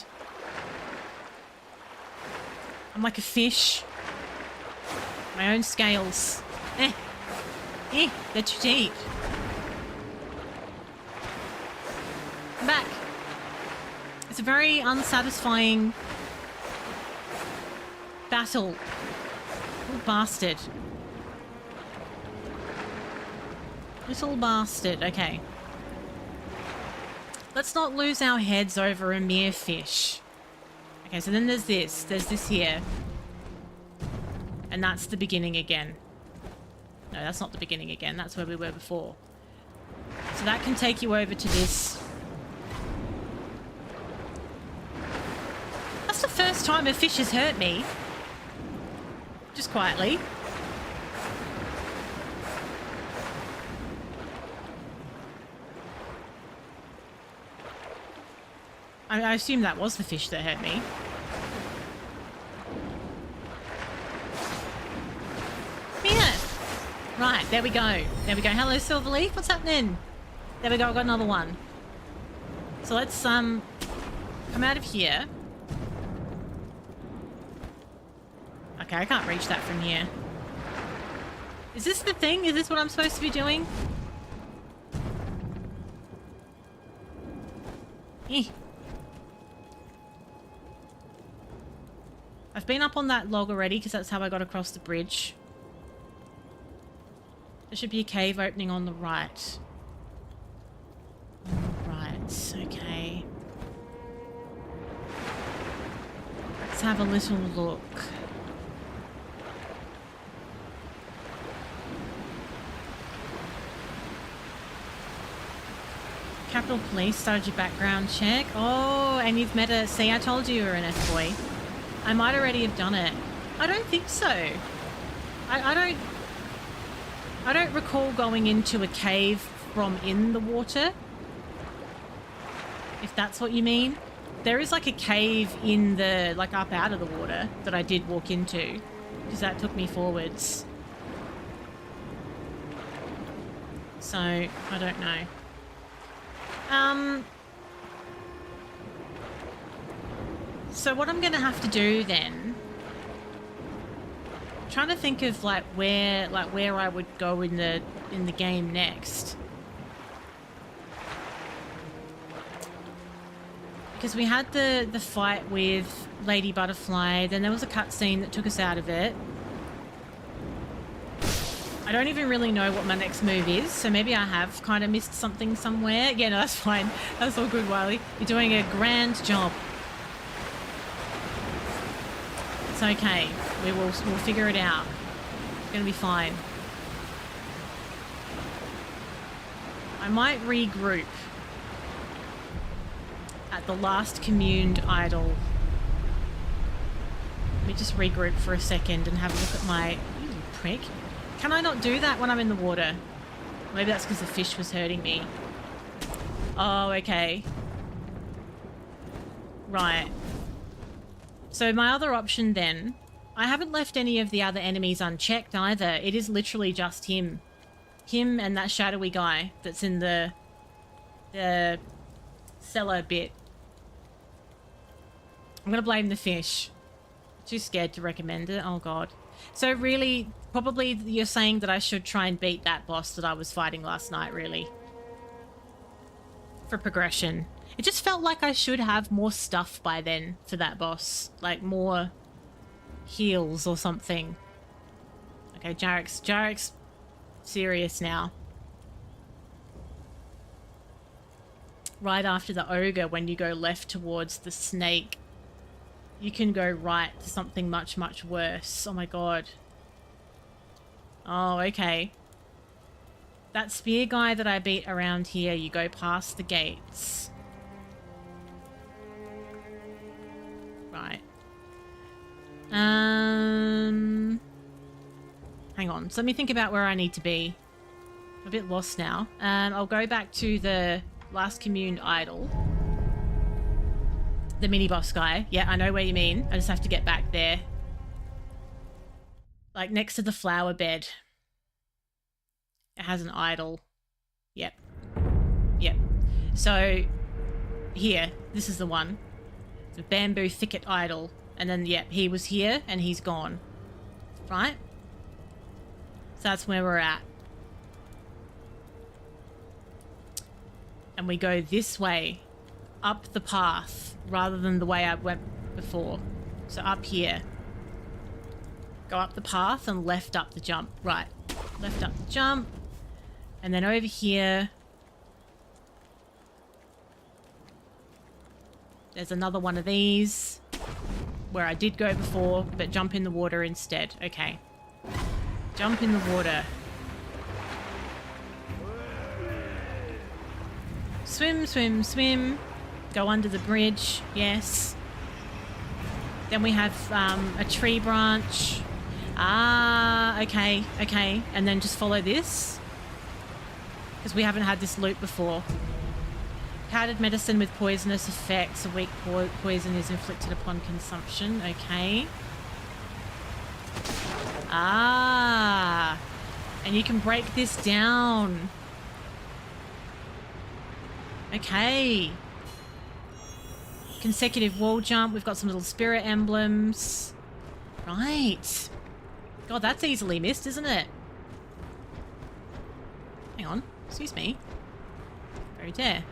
I'm like a fish. My own scales. They're too deep. I'm back. It's a very unsatisfying battle. Little bastard. Little bastard. Okay. Let's not lose our heads over a mere fish. Okay, so then there's this. There's this here. And that's the beginning again. No, that's not the beginning again. That's where we were before. So that can take you over to this. That's the first time a fish has hurt me. Just quietly. I assume that was the fish that hurt me. Yeah. Right, there we go. There we go. Hello, Silverleaf. What's happening? There we go. I've got another one. So let's come out of here. Okay, I can't reach that from here. Is this the thing? Is this what I'm supposed to be doing? I've been up on that log already because that's how I got across the bridge. There should be a cave opening on the right. Right, okay. Let's have a little look. Capitol Police started your background check. Oh, and you've met a... See, I told you were an F-boy. I might already have done it. I don't think so. I don't recall going into a cave from in the water. If that's what you mean. There is like a cave in the... like up out of the water that I did walk into. Because that took me forwards. So, I don't know. So what I'm gonna have to do then, I'm trying to think of like where I would go in the game next. Because we had the fight with Lady Butterfly, then there was a cutscene that took us out of it. I don't even really know what my next move is, so maybe I have kind of missed something somewhere. Yeah, no, that's fine. That's all good, Wiley. You're doing a grand job. It's okay. We'll figure it out. It's gonna be fine. I might regroup at the last communed idol. Let me just regroup for a second and have a look at my... You prick. Can I not do that when I'm in the water? Maybe that's because the fish was hurting me. Oh, okay. Right. So my other option then... I haven't left any of the other enemies unchecked either. It is literally just him. Him and that shadowy guy that's in the cellar bit. I'm gonna blame the fish. Too scared to recommend it. Oh god. So really, probably you're saying that I should try and beat that boss that I was fighting last night, really. For progression. It just felt like I should have more stuff by then for that boss. Like more heals or something. Okay, Jarek's serious now. Right after the ogre, when you go left towards the snake, you can go right to something much, much worse. Oh my god. Oh, okay. That spear guy that I beat around here, you go past the gates. Right. Hang on. So let me think about where I need to be. I'm a bit lost now. I'll go back to the last communed idol. The mini-boss guy. Yeah, I know where you mean. I just have to get back there. Like, next to the flower bed. It has an idol. Yep. Yep. So, here. This is the one. It's a bamboo thicket idol. And then, yep, he was here and he's gone. Right? So that's where we're at. And we go this way. Up the path. Rather than the way I went before. So up here. Go up the path and left up the jump. Right. Left up the jump. And then over here. There's another one of these. Where I did go before, but jump in the water instead. Okay. Jump in the water. Swim, swim, swim. Go under the bridge. Yes. Then we have a tree branch. Ah, okay, okay. And then just follow this. Because we haven't had this loop before. Powdered medicine with poisonous effects. A weak poison is inflicted upon consumption. Okay. Ah. And you can break this down. Okay. Consecutive wall jump. We've got some little spirit emblems. Right. God, that's easily missed, isn't it? Hang on. Excuse me. Very dare.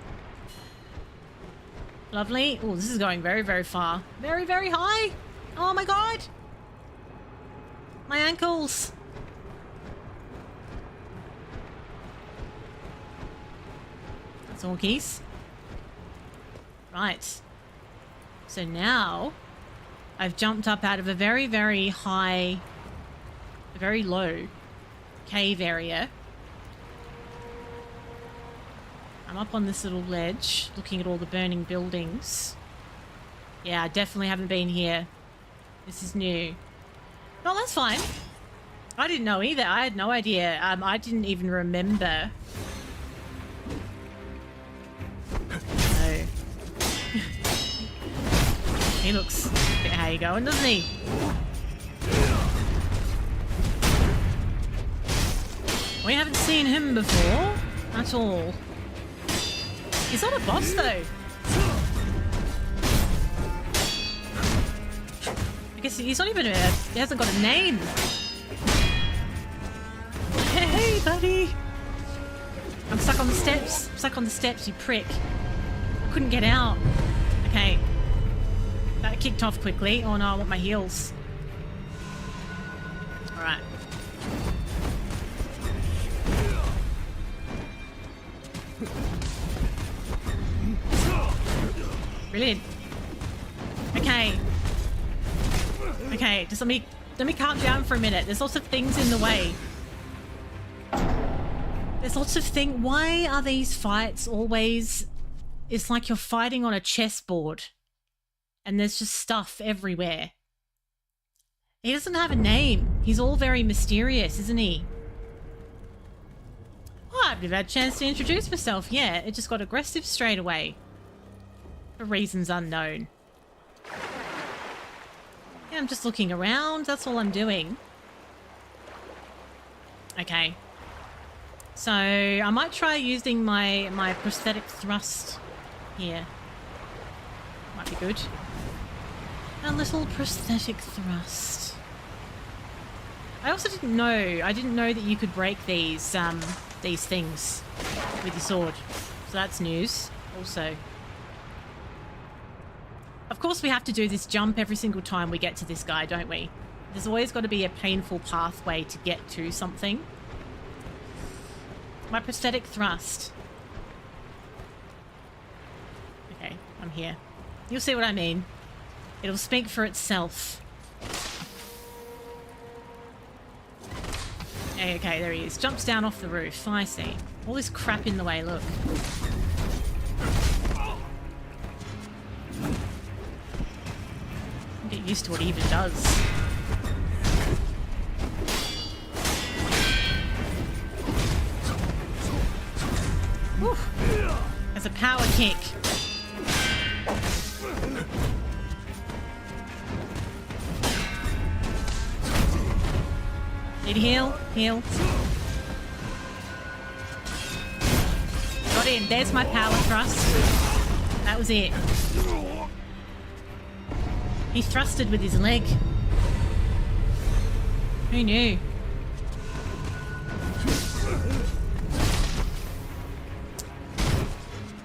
Lovely. Oh, this is going very, very far. Very, very high. Oh my god. My ankles. That's all keys. Right. So now I've jumped up out of a very, very high, a very low cave area. I'm up on this little ledge looking at all the burning buildings. Yeah, I definitely haven't been here. This is new. No, that's fine. I didn't know either. I had no idea. I didn't even remember. No. He looks a bit how you going, doesn't he? We haven't seen him before at all. He's not a boss though. I guess he's not even he hasn't got a name. Hey, buddy. I'm stuck on the steps. I'm stuck on the steps, you prick. I couldn't get out. Okay. That kicked off quickly. Oh no, I want my heals. Alright. Brilliant. Okay. Okay, just let me calm down for a minute. There's lots of things in the way. There's lots of things. Why are these fights always... It's like you're fighting on a chessboard. And there's just stuff everywhere. He doesn't have a name. He's all very mysterious, isn't he? Oh, I've never had a chance to introduce myself. Yeah, it just got aggressive straight away. For reasons unknown. Yeah, I'm just looking around. That's all I'm doing. Okay. So, I might try using my prosthetic thrust here. Might be good. A little prosthetic thrust. I also didn't know that you could break these things with your sword. So that's news also. Of course we have to do this jump every single time we get to this guy, don't we? There's always got to be a painful pathway to get to something. My prosthetic thrust. Okay, I'm here. You'll see what I mean. It'll speak for itself. Okay, there he is. Jumps down off the roof. I see. All this crap in the way, look. I'll get used to what he even does. Whew. That's a power kick. Need a heal? Heal. Got in. There's my power thrust. That was it. He thrusted with his leg. Who knew?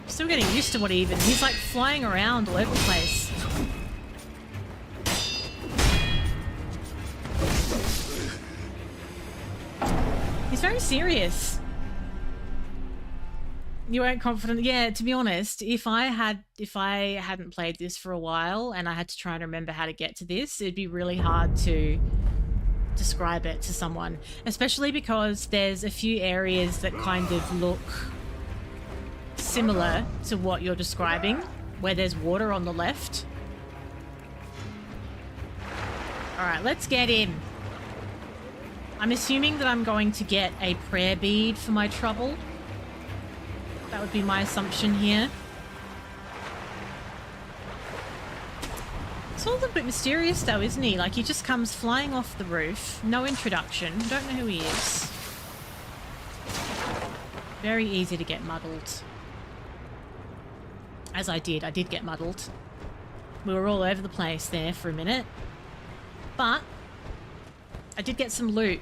Still getting used to what he even... He's like flying around all over the place. He's very serious. You weren't confident? Yeah, to be honest, if I hadn't played this for a while and I had to try and remember how to get to this, it'd be really hard to describe it to someone, especially because there's a few areas that kind of look similar to what you're describing, where there's water on the left. All right, let's get in. I'm assuming that I'm going to get a prayer bead for my trouble. That would be my assumption here. It's all a little bit mysterious though, isn't he? Like he just comes flying off the roof. No introduction. Don't know who he is. Very easy to get muddled. As I did get muddled. We were all over the place there for a minute. But I did get some loot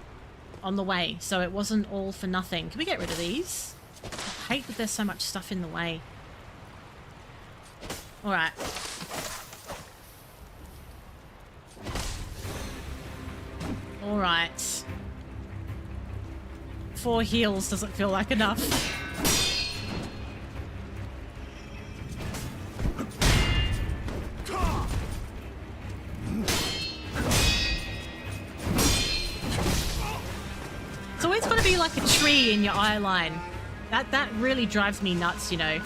on the way, so it wasn't all for nothing. Can we get rid of these? I hate that there's so much stuff in the way. Alright. Alright. 4 heals doesn't feel like enough. It's always got to be like a tree in your eye line. That really drives me nuts, you know.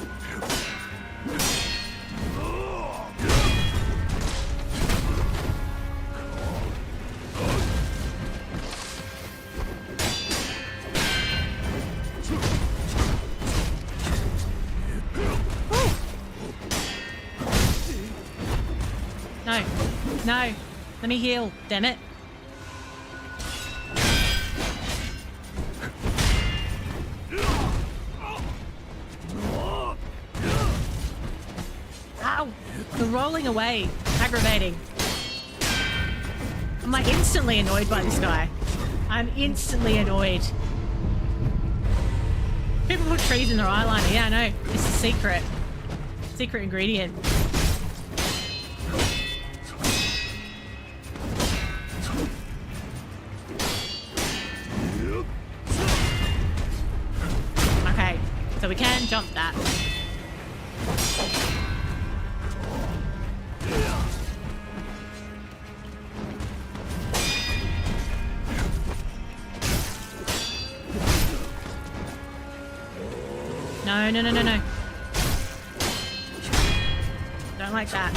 No. No. Let me heal, damn it. rolling away. Aggravating. I'm like instantly annoyed by this guy. I'm instantly annoyed. People put trees in their eyeliner. Yeah, I know. It's a secret. Secret ingredient. Okay, so we can jump that. No, no, no, no, no. Don't like that.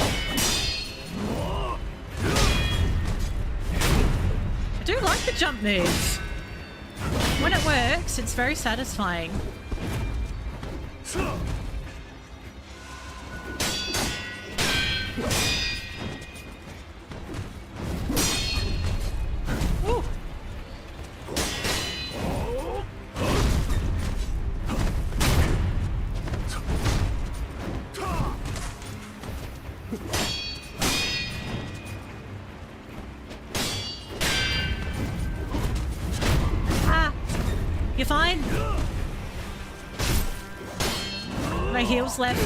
I do like the jump moves. When it works, it's very satisfying. Ooh. You're fine? My heels left.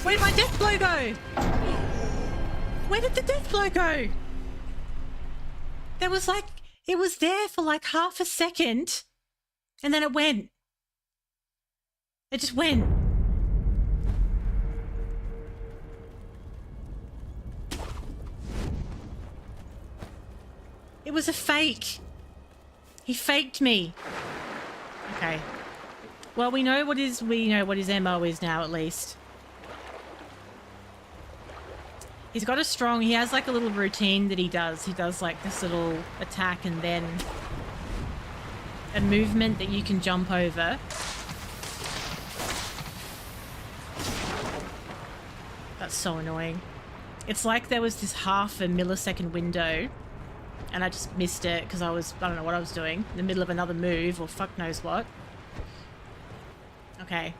Where did my death blow go? Where did the death blow go? There was like, it was there for like half a second and then it went. It just went. It was a fake. He faked me. Okay. Well, we know what his MO is now, at least. He's got a strong, he has like a little routine that he does. He does like this little attack and then a movement that you can jump over. That's so annoying. It's like there was this half a millisecond window and I just missed it because I don't know what I was doing. In the middle of another move or fuck knows what. Okay.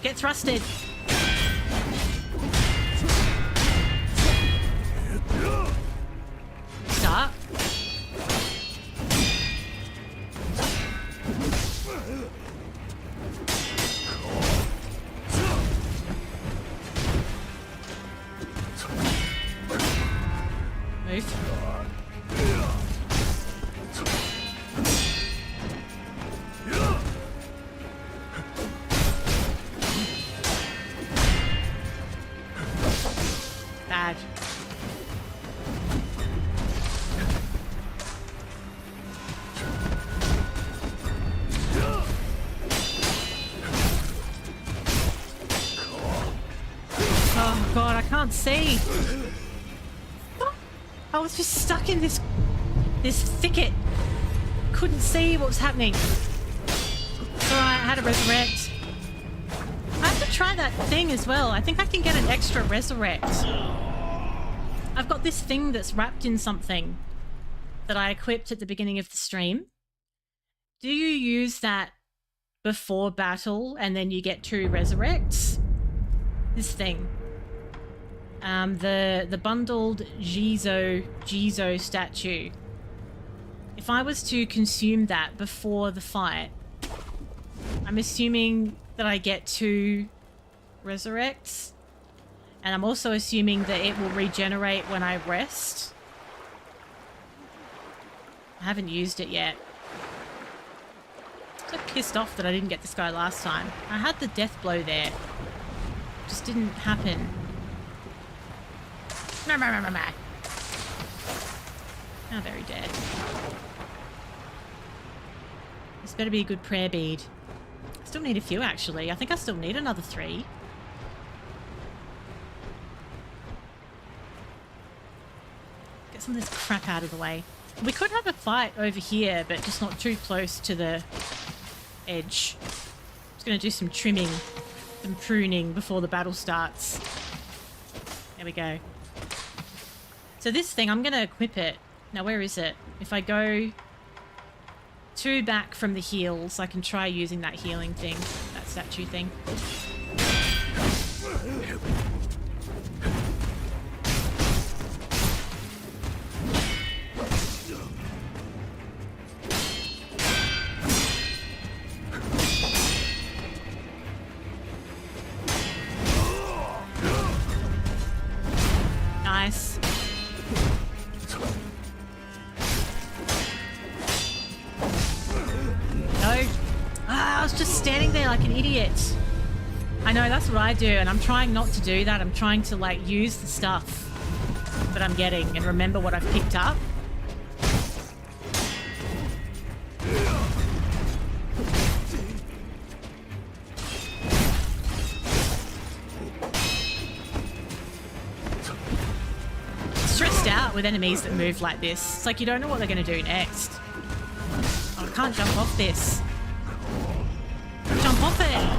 Get thrusted. Start. Move. Bad. Oh god, I can't see. I was just stuck in this thicket. Couldn't see what was happening. It's alright, I had to resurrect. I have to try that thing as well. I think I can get an extra resurrect. I've got this thing that's wrapped in something that I equipped at the beginning of the stream. Do you use that before battle and then you get 2 resurrects? This thing. The bundled Jizo statue. If I was to consume that before the fight, I'm assuming that I get 2 resurrects. And I'm also assuming that it will regenerate when I rest. I haven't used it yet. I'm so pissed off that I didn't get this guy last time. I had the death blow there. It just didn't happen. Now very dead. This better be a good prayer bead. I still need a few actually. I think I still need another 3. Get some of this crap out of the way. We could have a fight over here, but just not too close to the edge. Just gonna do some trimming, some pruning before the battle starts. There we go. So this thing, I'm going to equip it. Now, where is it? If I go 2 back from the heals, I can try using that healing thing, that statue thing. Nice. No. Ah, I was just standing there like an idiot. I know, that's what I do, and I'm trying not to do that. I'm trying to, like, use the stuff that I'm getting and remember what I've picked up. Stressed out with enemies that move like this. It's like you don't know what they're going to do next. Oh, I can't jump off this. Jump off it!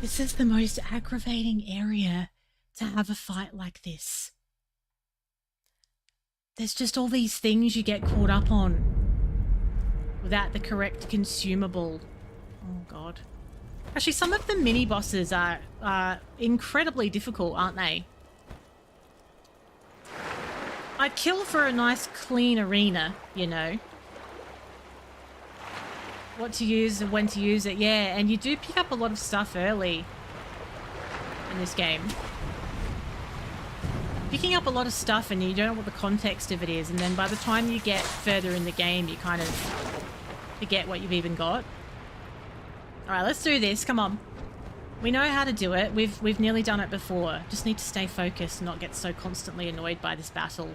This is the most aggravating area to have a fight like this. There's just all these things you get caught up on without the correct consumable. Oh, God. Actually, some of the mini-bosses are incredibly difficult, aren't they? I'd kill for a nice, clean arena, you know. What to use and when to use it, yeah. And you do pick up a lot of stuff early in this game. Picking up a lot of stuff and you don't know what the context of it is. And then by the time you get further in the game, you kind of forget what you've even got. All right, let's do this. Come on. We know how to do it. We've nearly done it before. Just need to stay focused and not get so constantly annoyed by this battle.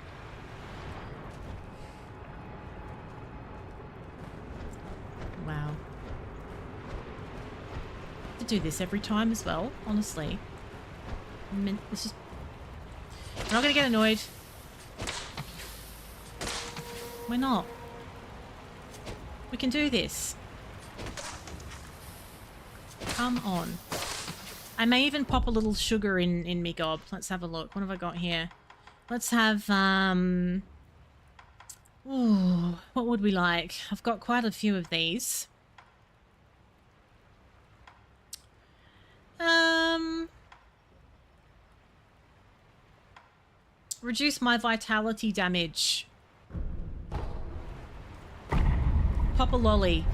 Wow. To do this every time as well, honestly. I mean, it's just... We're not going to get annoyed. We're not. We can do this. Come on. I may even pop a little sugar in me gob. Let's have a look. What have I got here? Let's have, ooh, what would we like? I've got quite a few of these. Reduce my vitality damage. Pop a lolly.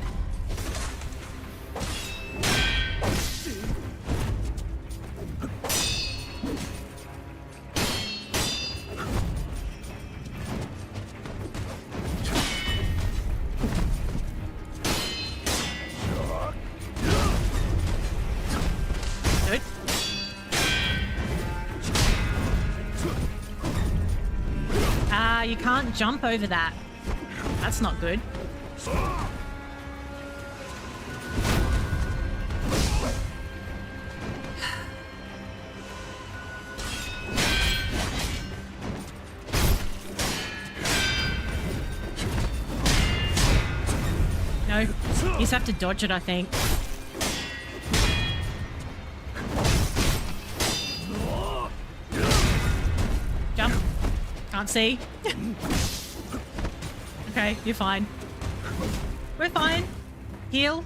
Good. You can't jump over that. That's not good. No, you just have to dodge it, I think. Jump. Can't see. Okay, you're fine. We're fine. Heal.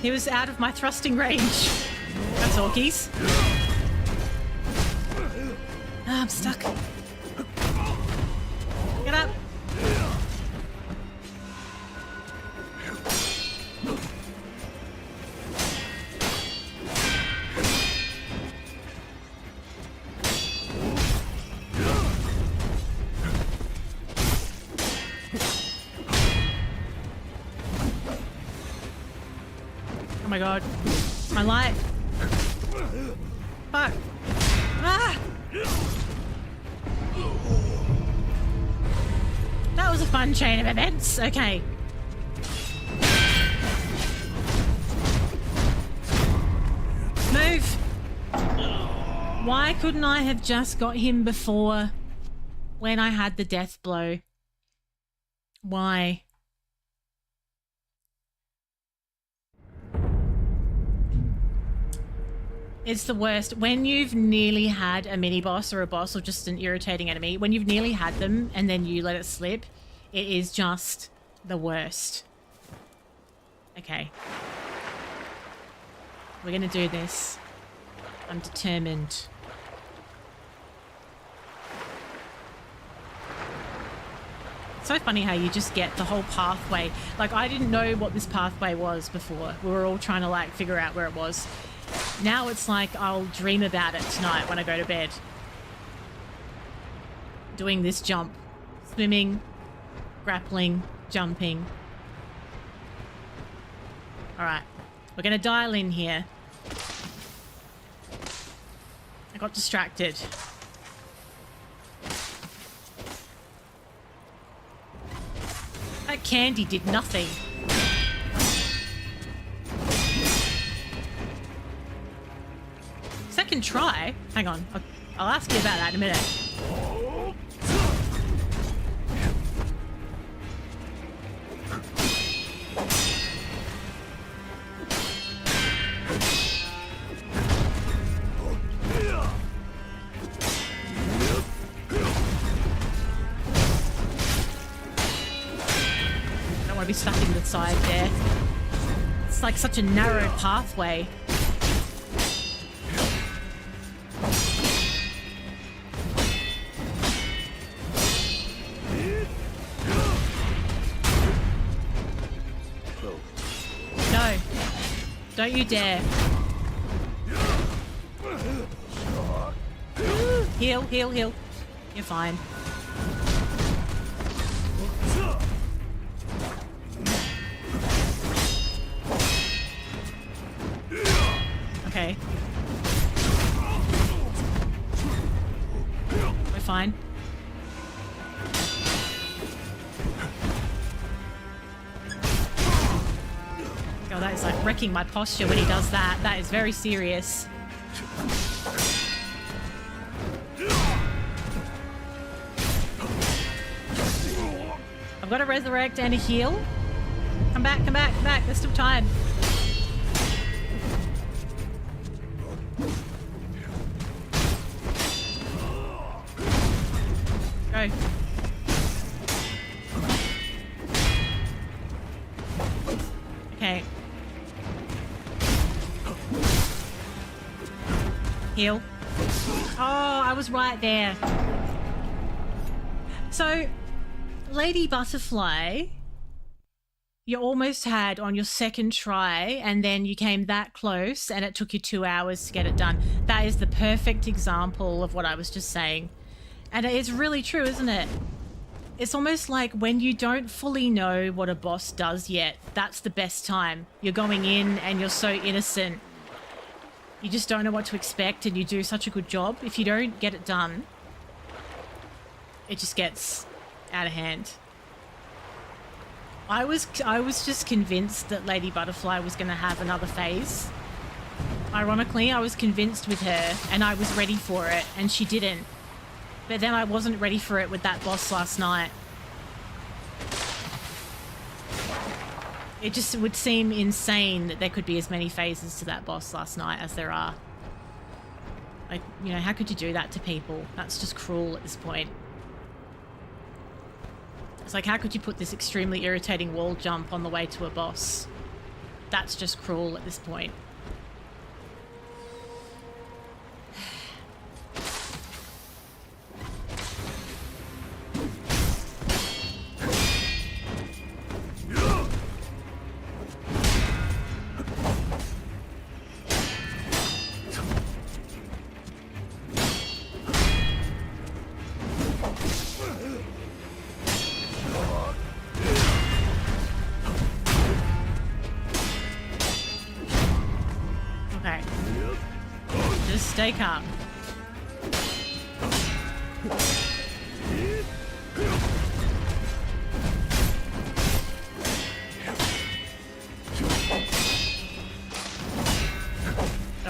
He was out of my thrusting range. That's orkies. Ah, I'm stuck. Get up. Oh my god. My life. Fuck. Ah! was a fun chain of events. Okay. Move. Why couldn't I have just got him before when I had the death blow? Why? It's the worst. When you've nearly had a mini boss or a boss or just an irritating enemy, when you've nearly had them and then you let it slip, it is just the worst. Okay. We're gonna do this. I'm determined. It's so funny how you just get the whole pathway. Like, I didn't know what this pathway was before. We were all trying to, like, figure out where it was. Now it's like I'll dream about it tonight when I go to bed. Doing this jump. Swimming, grappling, jumping. Alright. We're going to dial in here. I got distracted. That candy did nothing. Second try? Hang on. I'll ask you about that in a minute. Be stuck in the side there. It's like such a narrow pathway. No. Don't you dare. Heal, heal, heal. You're fine. Okay. We're fine. God, that is like wrecking my posture when he does that. That is very serious. I've got to resurrect and a heal. Come back, come back, come back. There's still time. Go. Okay. Heal. Oh, I was right there. So, Lady Butterfly, you almost had on your second try, and then you came that close and it took you 2 hours to get it done. That is the perfect example of what I was just saying. And it's really true, isn't it? It's almost like when you don't fully know what a boss does yet, that's the best time. You're going in and you're so innocent. You just don't know what to expect and you do such a good job. If you don't get it done, it just gets out of hand. I was just convinced that Lady Butterfly was going to have another phase. Ironically, I was convinced with her and I was ready for it and she didn't. But then I wasn't ready for it with that boss last night. It just would seem insane that there could be as many phases to that boss last night as there are. Like, you know, how could you do that to people? That's just cruel at this point. It's like, how could you put this extremely irritating wall jump on the way to a boss? That's just cruel at this point. Stay calm.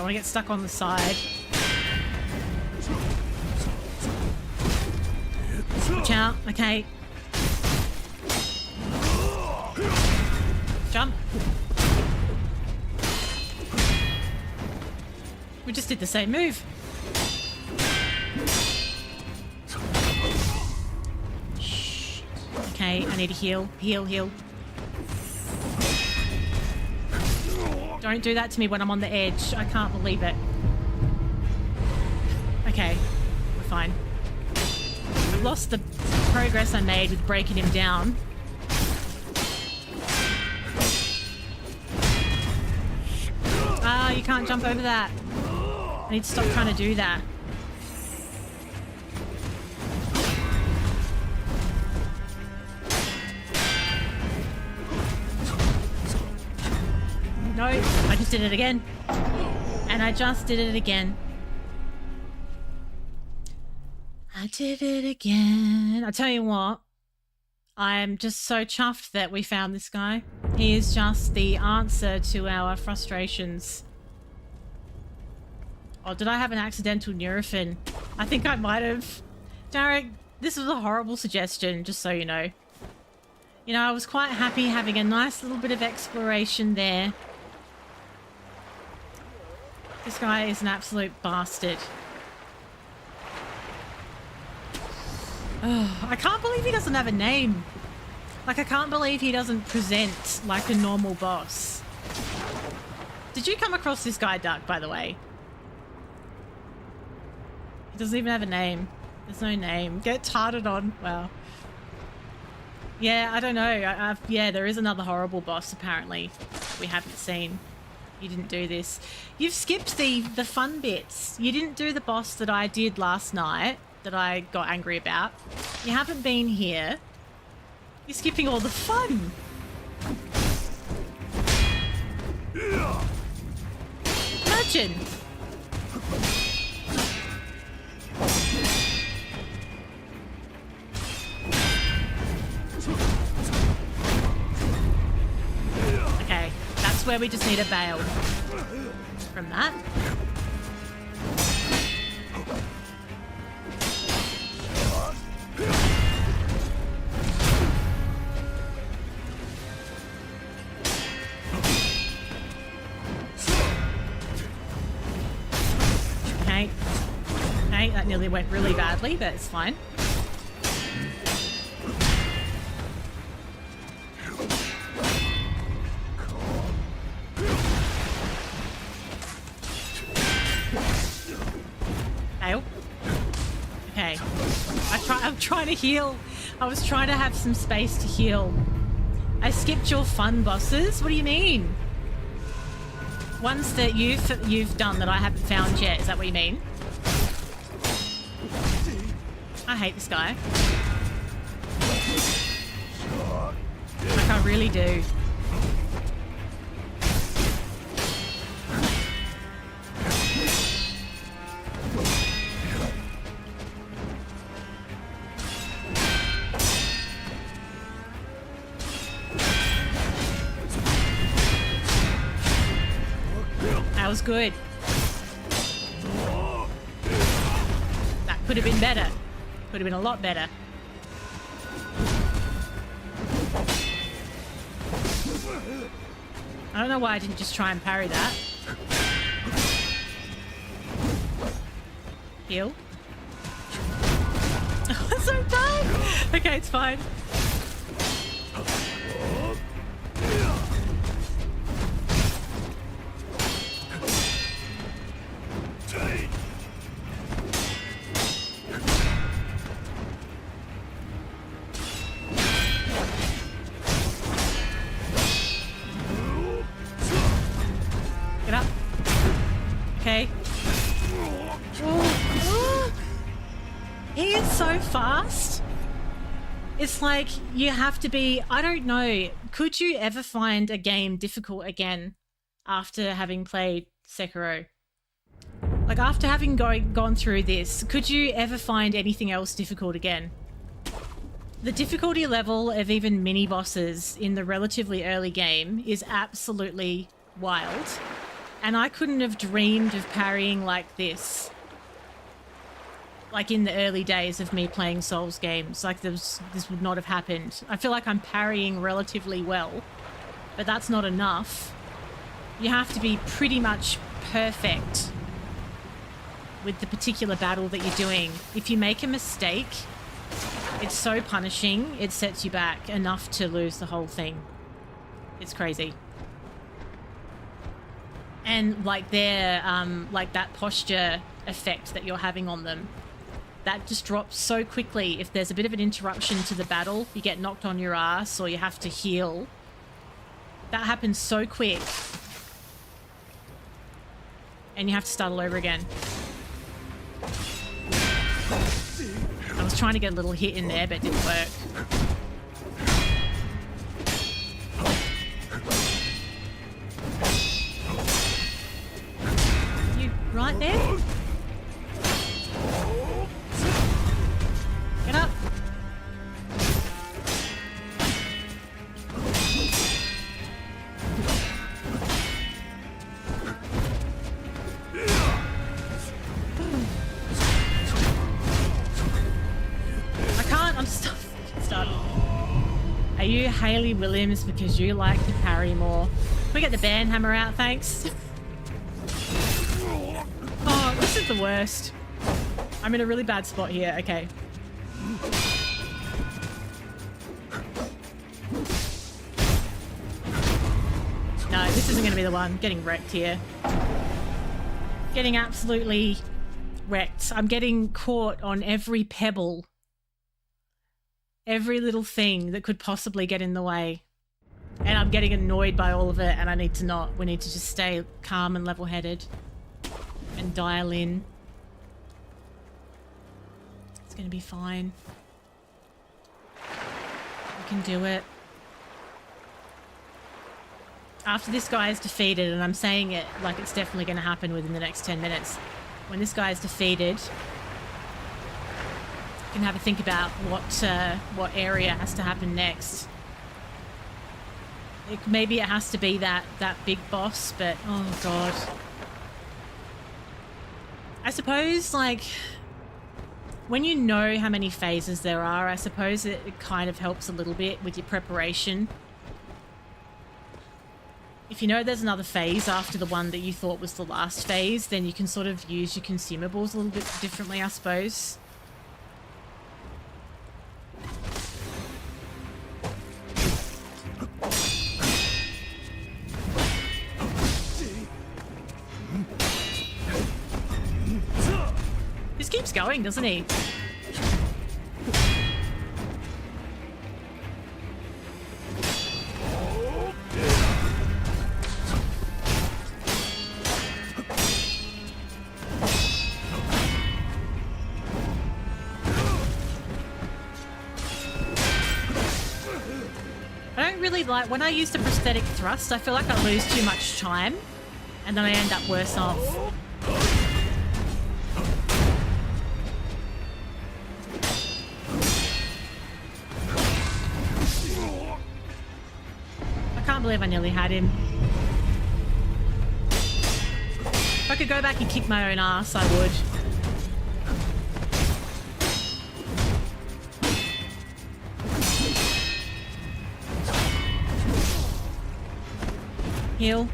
want to get stuck on the side. Watch out. Okay. Jump. We just did the same move. Shh. Okay, I need to heal. Heal, heal. Don't do that to me when I'm on the edge. I can't believe it. Okay, we're fine. I've lost the progress I made with breaking him down. Ah, you can't jump over that. I need to stop trying to do that. No, I just did it again. And I just did it again. I did it again. I tell you what, I'm just so chuffed that we found this guy. He is just the answer to our frustrations. Oh, did I have an accidental Nurofen? I think I might have. Derek, this was a horrible suggestion, just so you know. You know, I was quite happy having a nice little bit of exploration there. This guy is an absolute bastard. Oh, I can't believe he doesn't have a name. Like, I can't believe he doesn't present like a normal boss. Did you come across this guy, Duck, by the way? He doesn't even have a name. There's no name. Get tarted on. Wow. Yeah, I don't know. Yeah, there is another horrible boss, apparently, we haven't seen. You didn't do this. You've skipped the fun bits. You didn't do the boss that I did last night that I got angry about. You haven't been here. You're skipping all the fun. Imagine. Okay, that's where we just need a bail from that. Okay. Okay, that nearly went really badly, but it's fine. Fail. Okay. I'm trying to heal. I was trying to have some space to heal. I skipped your fun bosses? What do you mean? Ones that you've done that I haven't found yet. Is that what you mean? I hate this guy. Like, I really do. That was good. That could have been better. Could have been a lot better. I don't know why I didn't just try and parry that. Heal. I'm so done. Okay, it's fine. Get up. Okay. He is so fast. It's like you have to be, I don't know, could you ever find a game difficult again after having played Sekiro? Like, after having gone through this, could you ever find anything else difficult again? The difficulty level of even mini bosses in the relatively early game is absolutely wild. And I couldn't have dreamed of parrying like this. Like in the early days of me playing Souls games. Like this would not have happened. I feel like I'm parrying relatively well, but that's not enough. You have to be pretty much perfect with the particular battle that you're doing. If you make a mistake, it's so punishing, it sets you back enough to lose the whole thing. It's crazy. And like their, like that posture effect that you're having on them, that just drops so quickly. If there's a bit of an interruption to the battle, you get knocked on your ass or you have to heal. That happens so quick. And you have to start all over again. I was trying to get a little hit in there, but it didn't work. You right there? Get up. I'm stuck. Are you Hayley Williams because you like to parry more? Can we get the band hammer out, thanks? Oh, this is the worst. I'm in a really bad spot here. Okay. No, this isn't going to be the one. I'm getting wrecked here. Getting absolutely wrecked. I'm getting caught on every pebble. Every little thing that could possibly get in the way. And I'm getting annoyed by all of it, and I need to not. We need to just stay calm and level-headed. And dial in. It's going to be fine. We can do it. After this guy is defeated, and I'm saying it like it's definitely going to happen within the next 10 minutes. When this guy is defeated, can have a think about what area has to happen next. Maybe it has to be that big boss, but oh god. I suppose, like, when you know how many phases there are, I suppose it kind of helps a little bit with your preparation. If you know there's another phase after the one that you thought was the last phase, then you can sort of use your consumables a little bit differently, I suppose. This keeps going, doesn't he? I don't really like when I use the prosthetic thrust. I feel like I lose too much time and then I end up worse off. I can't believe I nearly had him. If I could go back and kick my own ass, I would. Heal.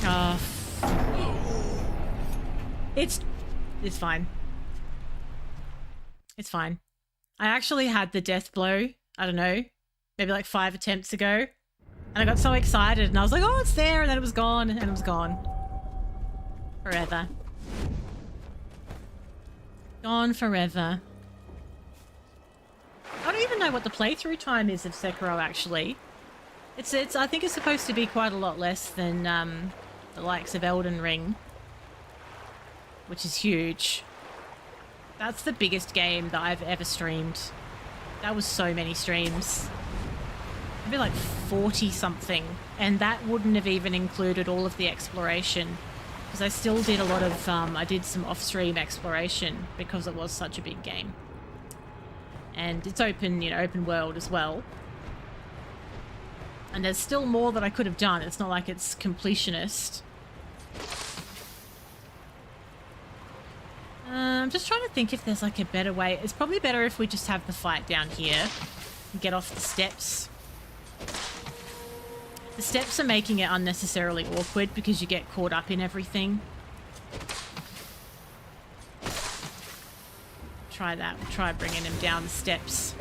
Oh. It's fine. It's fine. I actually had the death blow, I don't know, maybe like 5 attempts ago. And I got so excited and I was like, oh, it's there. And then it was gone and it was gone. Forever. Gone forever. I don't even know what the playthrough time is of Sekiro, actually. It's I think it's supposed to be quite a lot less than the likes of Elden Ring, which is huge. That's the biggest game that I've ever streamed. That was so many streams. Maybe like 40 something, and that wouldn't have even included all of the exploration, because I still did a lot of I did some off-stream exploration because it was such a big game, and it's open, you know, open world as well. And there's still more that I could have done. It's not like it's completionist. I'm just trying to think if there's like a better way. It's probably better if we just have the fight down here and get off the steps. The steps are making it unnecessarily awkward because you get caught up in everything. Try that. We'll try bringing him down the steps.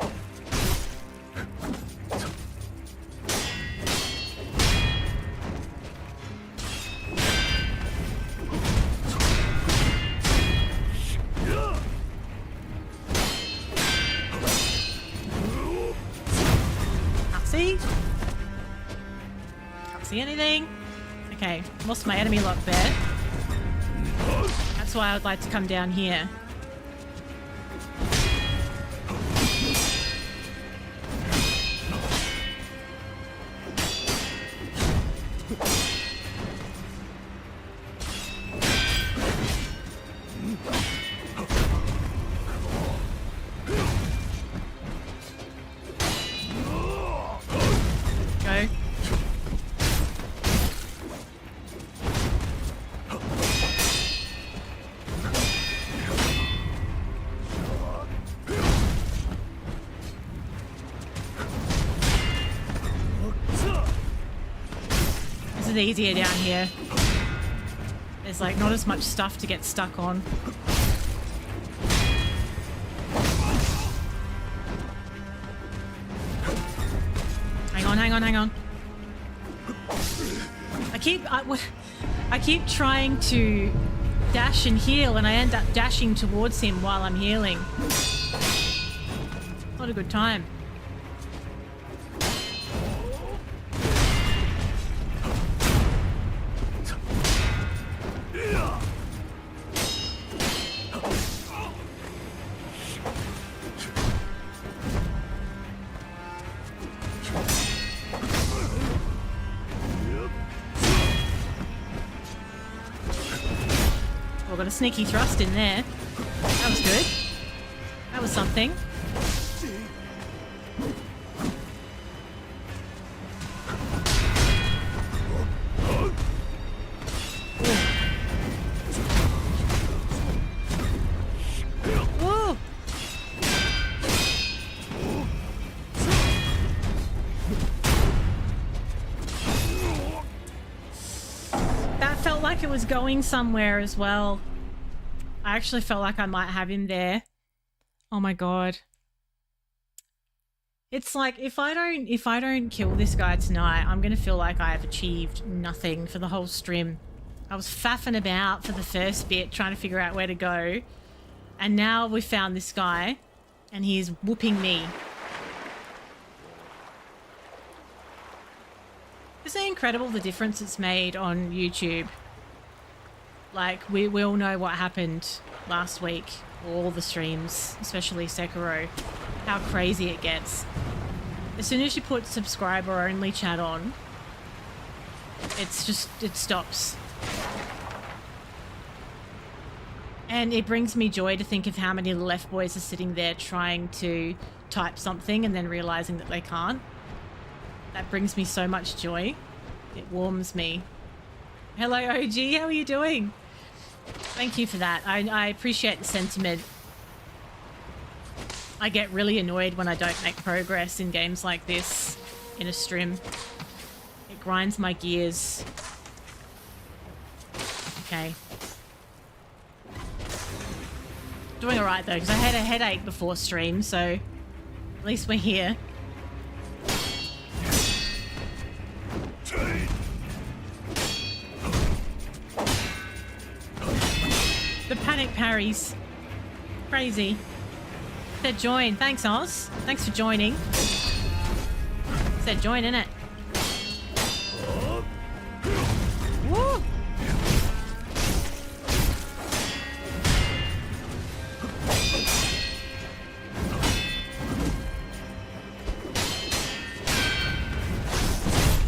See anything? Okay, lost my enemy lock there. That's why I would like to come down here. Easier down here. There's like not as much stuff to get stuck on. Hang on. I keep trying to dash and heal and I end up dashing towards him while I'm healing. Not a good time. Got a sneaky thrust in there. That was good. That was something. Ooh. That felt like it was going somewhere as well. I actually felt like I might have him there. Oh my god. It's like if I don't kill this guy tonight, I'm gonna feel like I have achieved nothing for the whole stream. I was faffing about for the first bit, trying to figure out where to go. And now we found this guy and he's whooping me. Isn't it incredible the difference it's made on YouTube? Like, we all know what happened last week, all the streams, especially Sekiro, how crazy it gets. As soon as you put subscriber only chat on, it's just, it stops. And it brings me joy to think of how many left boys are sitting there trying to type something and then realizing that they can't. That brings me so much joy. It warms me. Hello, OG. How are you doing? Thank you for that. I appreciate the sentiment. I get really annoyed when I don't make progress in games like this in a stream. It grinds my gears. Okay. Doing alright though, because I had a headache before stream, so at least we're here. The panic parries. Crazy. Said join. Thanks, Oz. Thanks for joining. Said join, innit? Woo!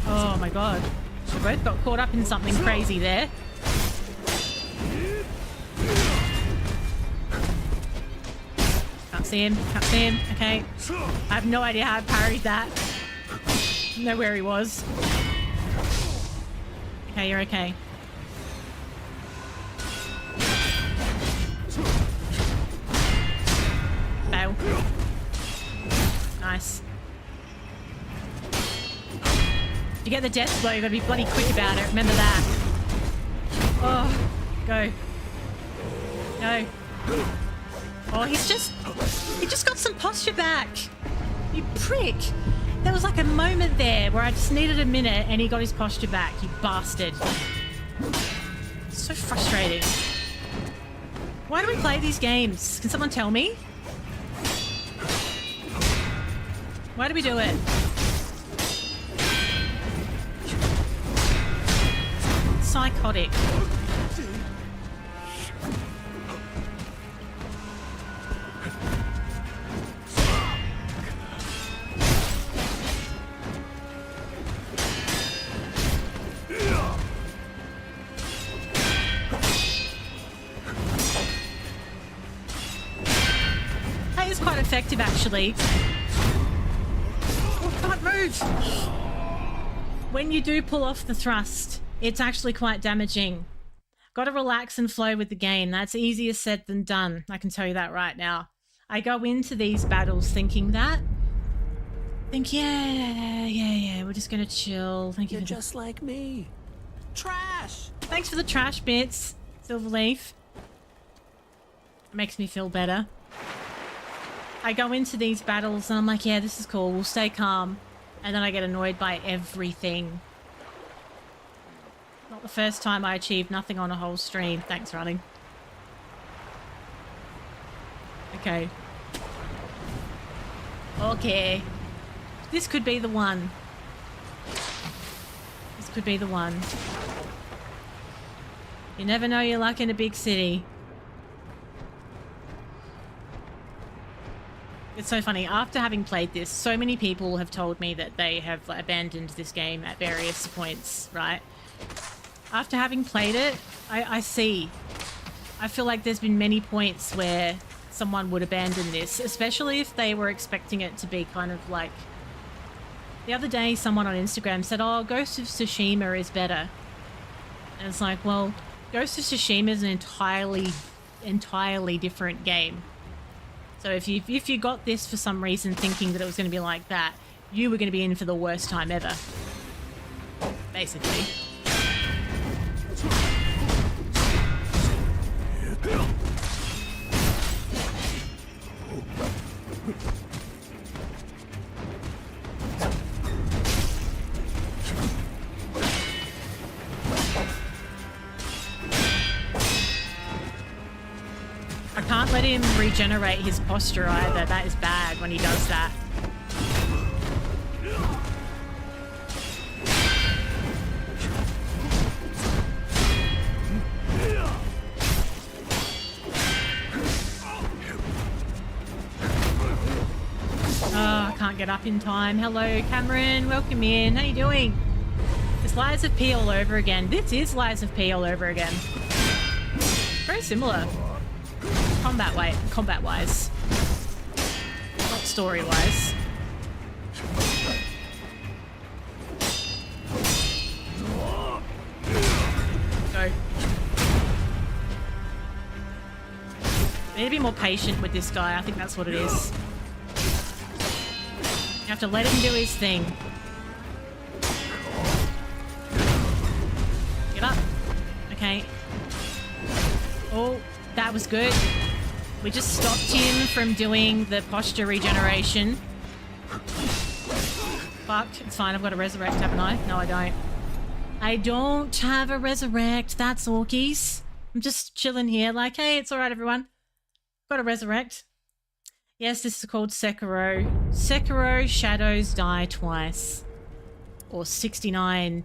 Oh my god. We both got caught up in something crazy there. Can't see him. Can't see him. Okay. I have no idea how I parried that. Know where he was. Okay, you're okay. fail. Nice. If you get the death blow, you've got to be bloody quick about it. Remember that. Oh, go. Go. Oh, he just got some posture back. You prick. There was like a moment there where I just needed a minute and he got his posture back, you bastard. So frustrating. Why do we play these games? Can someone tell me? Why do we do it? Psychotic. That is quite effective, actually. Oh, can't move. When you do pull off the thrust, it's actually quite damaging. Got to relax and flow with the game. That's easier said than done. I can tell you that right now. I go into these battles thinking that. Think, yeah, we're just going to chill. Thank you. You're just like me. Trash! Thanks for the trash bits, Silverleaf. It makes me feel better. I go into these battles and I'm like, yeah, this is cool. We'll stay calm. And then I get annoyed by everything. Not the first time I achieved nothing on a whole stream. Thanks, running. Okay. Okay. This could be the one. This could be the one. You never know your luck in a big city. It's so funny. After having played this, so many people have told me that they have abandoned this game at various points, right? After having played it, I see. I feel like there's been many points where someone would abandon this, especially if they were expecting it to be kind of like... The other day, someone on Instagram said, oh, Ghost of Tsushima is better. And it's like, well, Ghost of Tsushima is an entirely different game. So if you got this for some reason thinking that it was going to be like that, you were going to be in for the worst time ever. Basically. I can't let him regenerate his posture either. That is bad when he does that. Oh, I can't get up in time. Hello, Cameron. Welcome in. How you doing? It's Lies of P all over again. This is Lies of P all over again. Very similar. Combat-wise. Not story-wise. Go. I need to be more patient with this guy. I think that's what it is. You have to let him do his thing. Get up. Okay. Oh, that was good. We just stopped him from doing the posture regeneration. Fuck, it's fine. I've got a resurrect, haven't I? No, I don't. I don't have a resurrect. That's orkies. I'm just chilling here like, hey, it's all right, everyone. Got a resurrect. Yes, this is called Sekiro. Sekiro shadows die twice. Or 69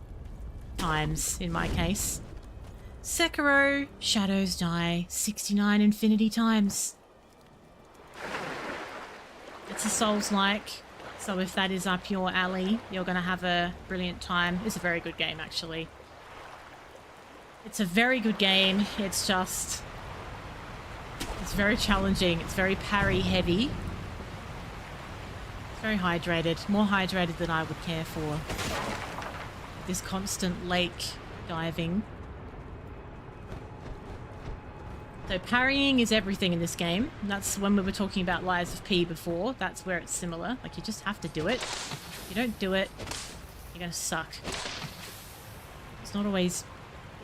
times, in my case. Sekiro shadows die 69 infinity times. It's a soulslike, so if that is up your alley, you're going to have a brilliant time. It's a very good game, actually. It's a very good game. It's just... It's very challenging. It's very parry heavy. It's very hydrated. More hydrated than I would care for. This constant lake diving. So parrying is everything in this game. And that's when we were talking about Lies of P before. That's where it's similar. Like, you just have to do it. If you don't do it, you're gonna suck. It's not always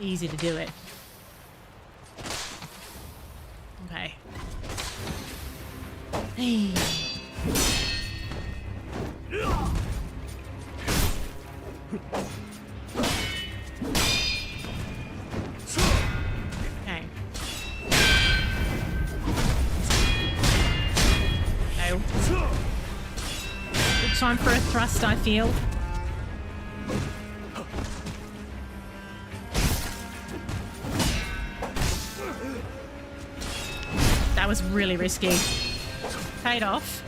easy to do it. Okay. Hey. Okay. No. Good time for a thrust, I feel. That was really risky. Paid off.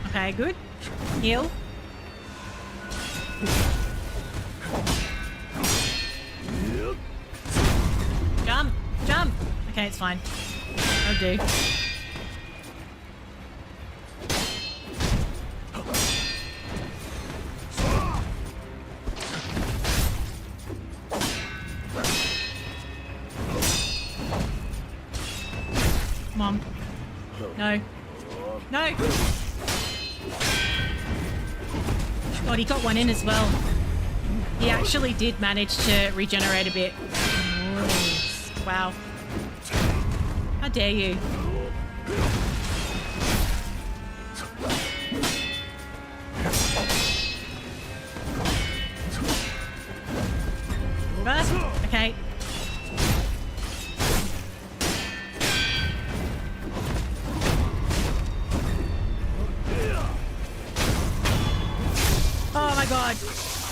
Okay, good. Heal. Jump! Jump! Okay, it's fine. I'll do. Come on. No. No! God, he got one in as well. He actually did manage to regenerate a bit. Wow. How dare you? Okay. Oh my god.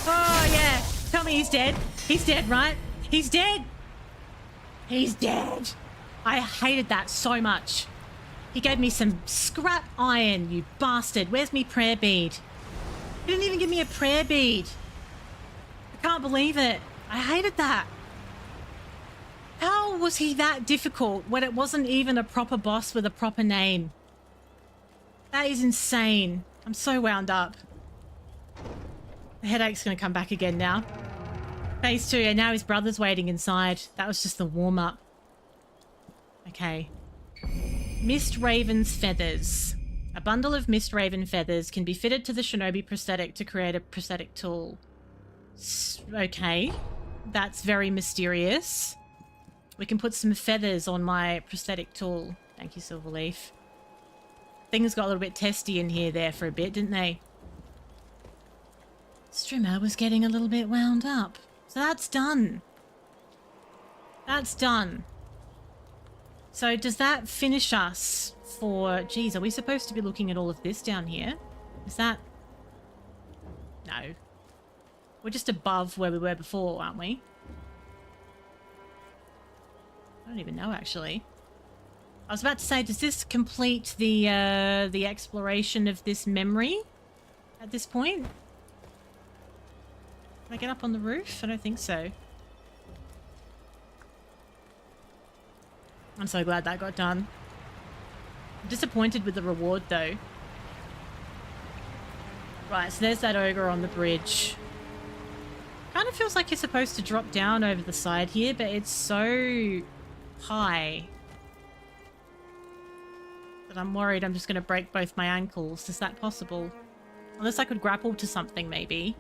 Oh yeah. Tell me he's dead. He's dead, right? He's dead. He's dead. I hated that so much. He gave me some scrap iron, you bastard. Where's me prayer bead? He didn't even give me a prayer bead. I can't believe it. I hated that. How was he that difficult when it wasn't even a proper boss with a proper name? That is insane. I'm so wound up. The headache's going to come back again now. Phase 2, and now his brother's waiting inside. That was just the warm-up. Okay. Mist Raven's feathers. A bundle of Mist Raven feathers can be fitted to the shinobi prosthetic to create a prosthetic tool. Okay. That's very mysterious. We can put some feathers on my prosthetic tool. Thank you, Silverleaf. Things got a little bit testy in here there for a bit, didn't they? Strimmer was getting a little bit wound up. So that's done. That's done. So does that finish us for... Geez, are we supposed to be looking at all of this down here? Is that... No. We're just above where we were before, aren't we? I don't even know, actually. I was about to say, does this complete the exploration of this memory at this point? Can I get up on the roof? I don't think so. I'm so glad that got done. I'm disappointed with the reward, though. Right, so there's that ogre on the bridge. Kind of feels like you're supposed to drop down over the side here, but it's so high that I'm worried I'm just going to break both my ankles. Is that possible? Unless I could grapple to something, maybe.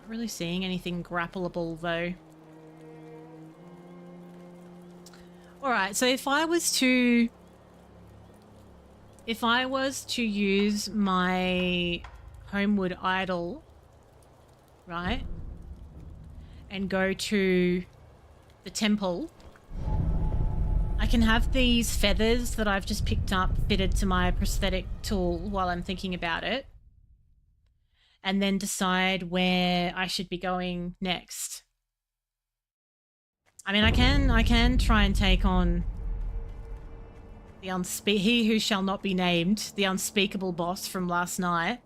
Not really seeing anything grappleable, though. Alright, so if I was to use my Homewood Idol, right, and go to the temple, I can have these feathers that I've just picked up fitted to my prosthetic tool while I'm thinking about it, and then decide where I should be going next. I mean, I can try and take on the he who shall not be named, the unspeakable boss from last night.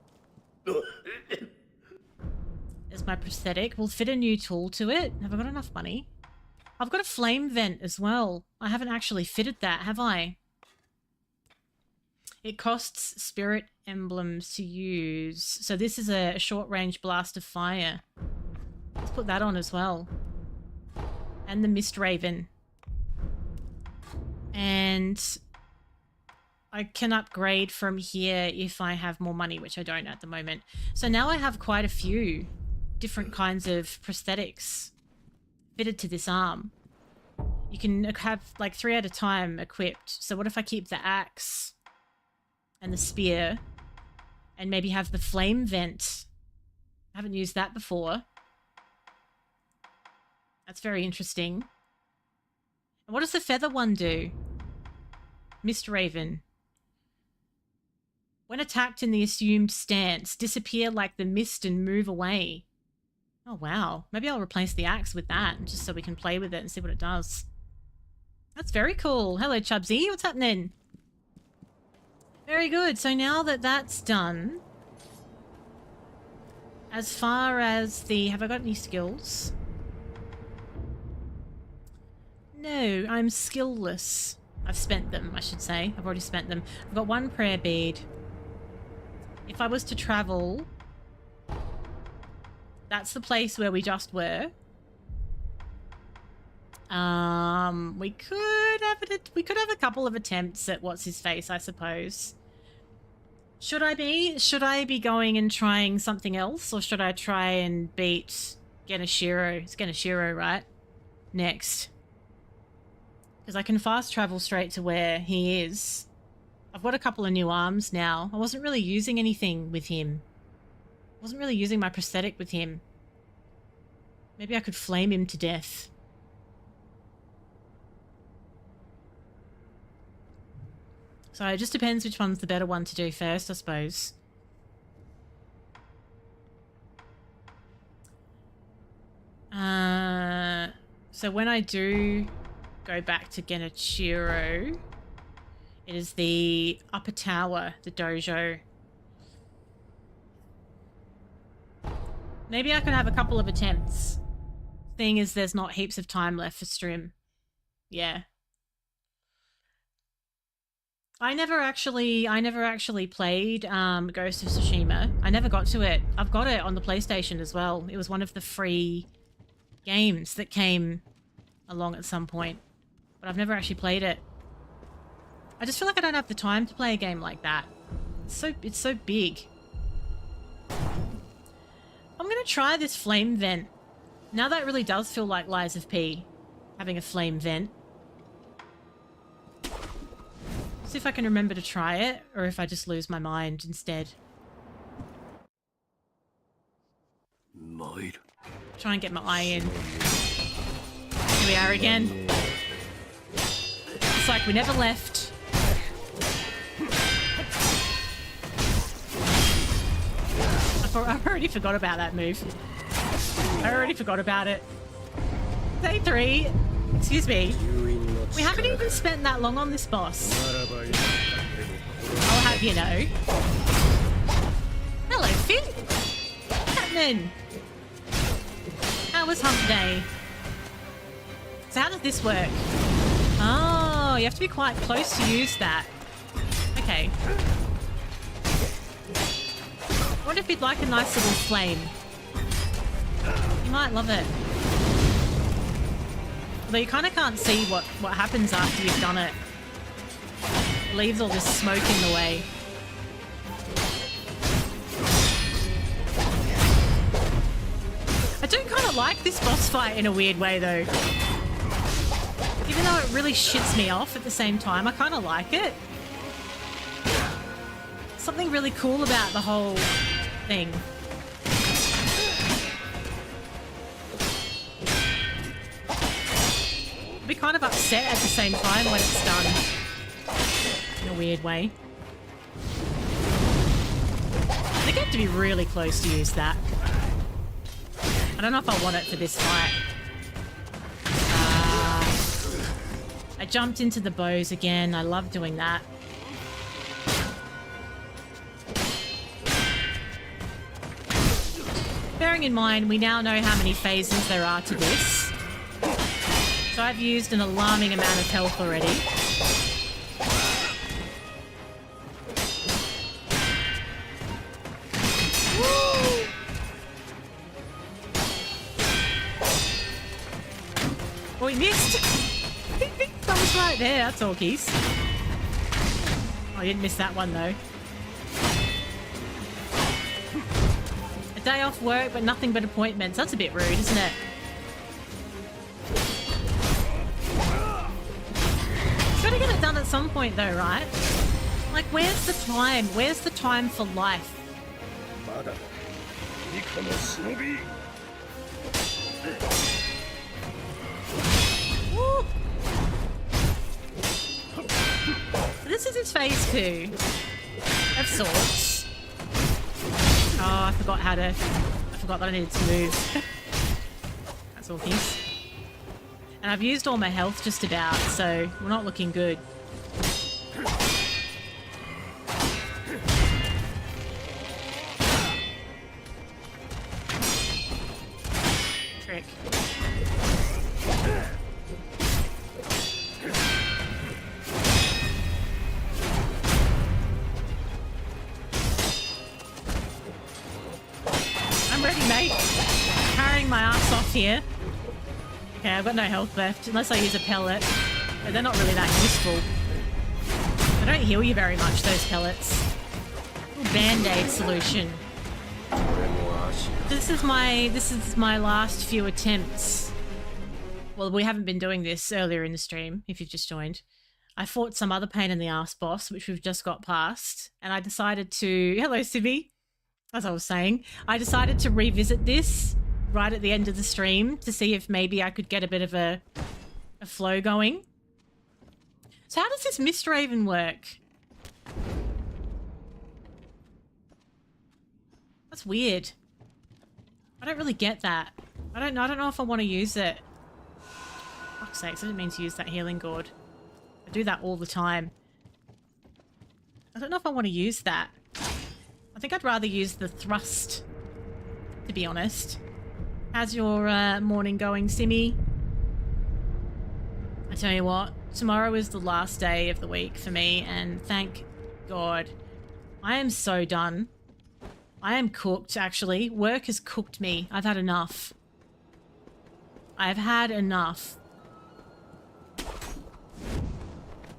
There's my prosthetic. We'll fit a new tool to it. Have I got enough money? I've got a flame vent as well. I haven't actually fitted that, have I? It costs spirit emblems to use. So this is a short-range blast of fire. Let's put that on as well. And the Mist Raven. And I can upgrade from here if I have more money, which I don't at the moment. So now I have quite a few different kinds of prosthetics fitted to this arm. You can have like 3 at a time equipped. So what if I keep the axe and the spear and maybe have the flame vent? I haven't used that before. That's very interesting. And what does the feather one do? Mist Raven. When attacked in the assumed stance, disappear like the mist and move away. Oh, wow. Maybe I'll replace the axe with that just so we can play with it and see what it does. That's very cool. Hello, Chubsy. What's happening? Very good. So now that that's done, as far as the... Have I got any skills? No, I'm skillless. I've spent them, I should say. I've already spent them. I've got 1 prayer bead. If I was to travel... That's the place where we just were. We could have a couple of attempts at what's his face, I suppose. Should I be going and trying something else, or should I try and beat Genashiro? It's Genashiro, right? Next. Because I can fast travel straight to where he is. I've got a couple of new arms now. I wasn't really using anything with him. I wasn't really using my prosthetic with him. Maybe I could flame him to death. So it just depends which one's the better one to do first, I suppose. So when I do go back to Genichiro, it is the upper tower, the dojo. Maybe I could have a couple of attempts. Thing is, there's not heaps of time left for stream. Yeah. I never actually played Ghost of Tsushima. I never got to it. I've got it on the PlayStation as well. It was one of the free games that came along at some point. But I've never actually played it. I just feel like I don't have the time to play a game like that. It's so big. I'm gonna try this flame vent. Now that really does feel like Lies of P, having a flame vent. See if I can remember to try it, or if I just lose my mind instead. Try and get my eye in. Here we are again. It's like we never left. I already forgot about that move. I already forgot about it. Day 3. Excuse me. We haven't even spent that long on this boss. I'll have you know. Hello, Finn. What's happening? How was hump day? So how does this work? Oh, you have to be quite close to use that. Okay. What if you'd like a nice little flame? You might love it. Although you kind of can't see what happens after you've done it. It leaves all this smoke in the way. I do kind of like this boss fight in a weird way though. Even though it really shits me off at the same time, I kind of like it. Something really cool about the whole thing. I'll be kind of upset at the same time when it's done. In a weird way. I think I have to be really close to use that. I don't know if I want it for this fight. I jumped into the bows again. I love doing that. Bearing in mind, we now know how many phases there are to this. So I've used an alarming amount of health already. he missed. That was right there. That's all, Keys. Oh, I didn't miss that one, though. A day off work, but nothing but appointments. That's a bit rude, isn't it? Gotta get it done at some point, though, right? Like, where's the time? Where's the time for life? Woo. This is his phase 2 of sorts. Oh, I forgot that I needed to move. That's all keys. And I've used all my health just about, so we're not looking good. Trick. I'm ready, mate. Carrying my ass off here. Okay, I've got no health left, unless I use a pellet. But they're not really that useful. They don't heal you very much, those pellets. Little band-aid solution. This is my last few attempts. Well, we haven't been doing this earlier in the stream, if you've just joined. I fought some other pain in the ass boss, which we've just got past, and I decided to... Hello, Sibby. As I was saying, I decided to revisit this right at the end of the stream to see if maybe I could get a bit of a flow going. So how does this mist raven work? That's weird. I don't really get that. I don't know if I want to use it. Fuck's sakes, I didn't mean to use that healing gourd. I do that all the time. I don't know if I want to use that. I think I'd rather use the thrust, to be honest. How's your morning going, Simmy? I tell you what, tomorrow is the last day of the week for me, and thank God. I am so done. I am cooked, actually. Work has cooked me. I've had enough. I've had enough.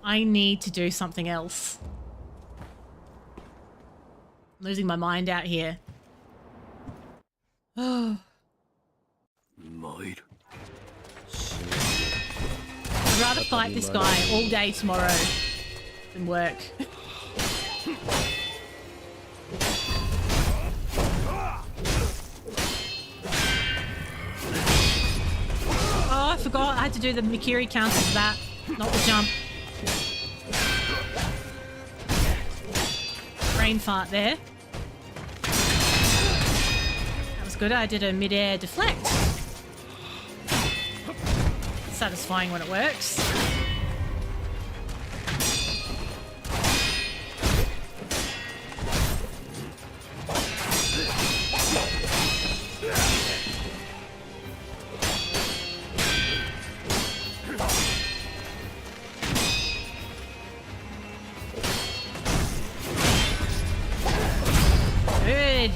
I need to do something else. I'm losing my mind out here. Oh. I'd rather fight this guy all day tomorrow than work. Oh, I forgot. I had to do the Mikiri counter for that, not the jump. Brain fart there. That was good. I did a mid-air deflect. Satisfying when it works. Good.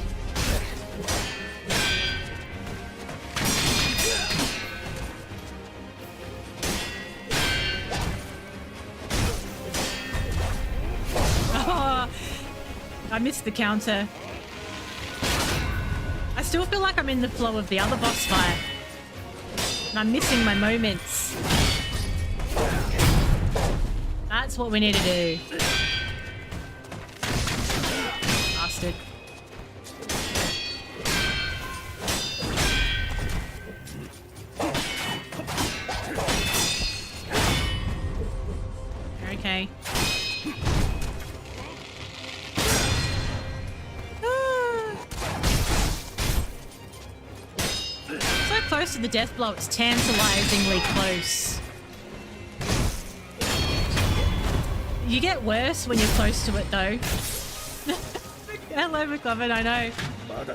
I missed the counter. I still feel like I'm in the flow of the other boss fight. And I'm missing my moments. That's what we need to do. Bastard. Okay. Close to the death blow, it's tantalizingly close. You get worse when you're close to it, though. Hello, McLovin, I know.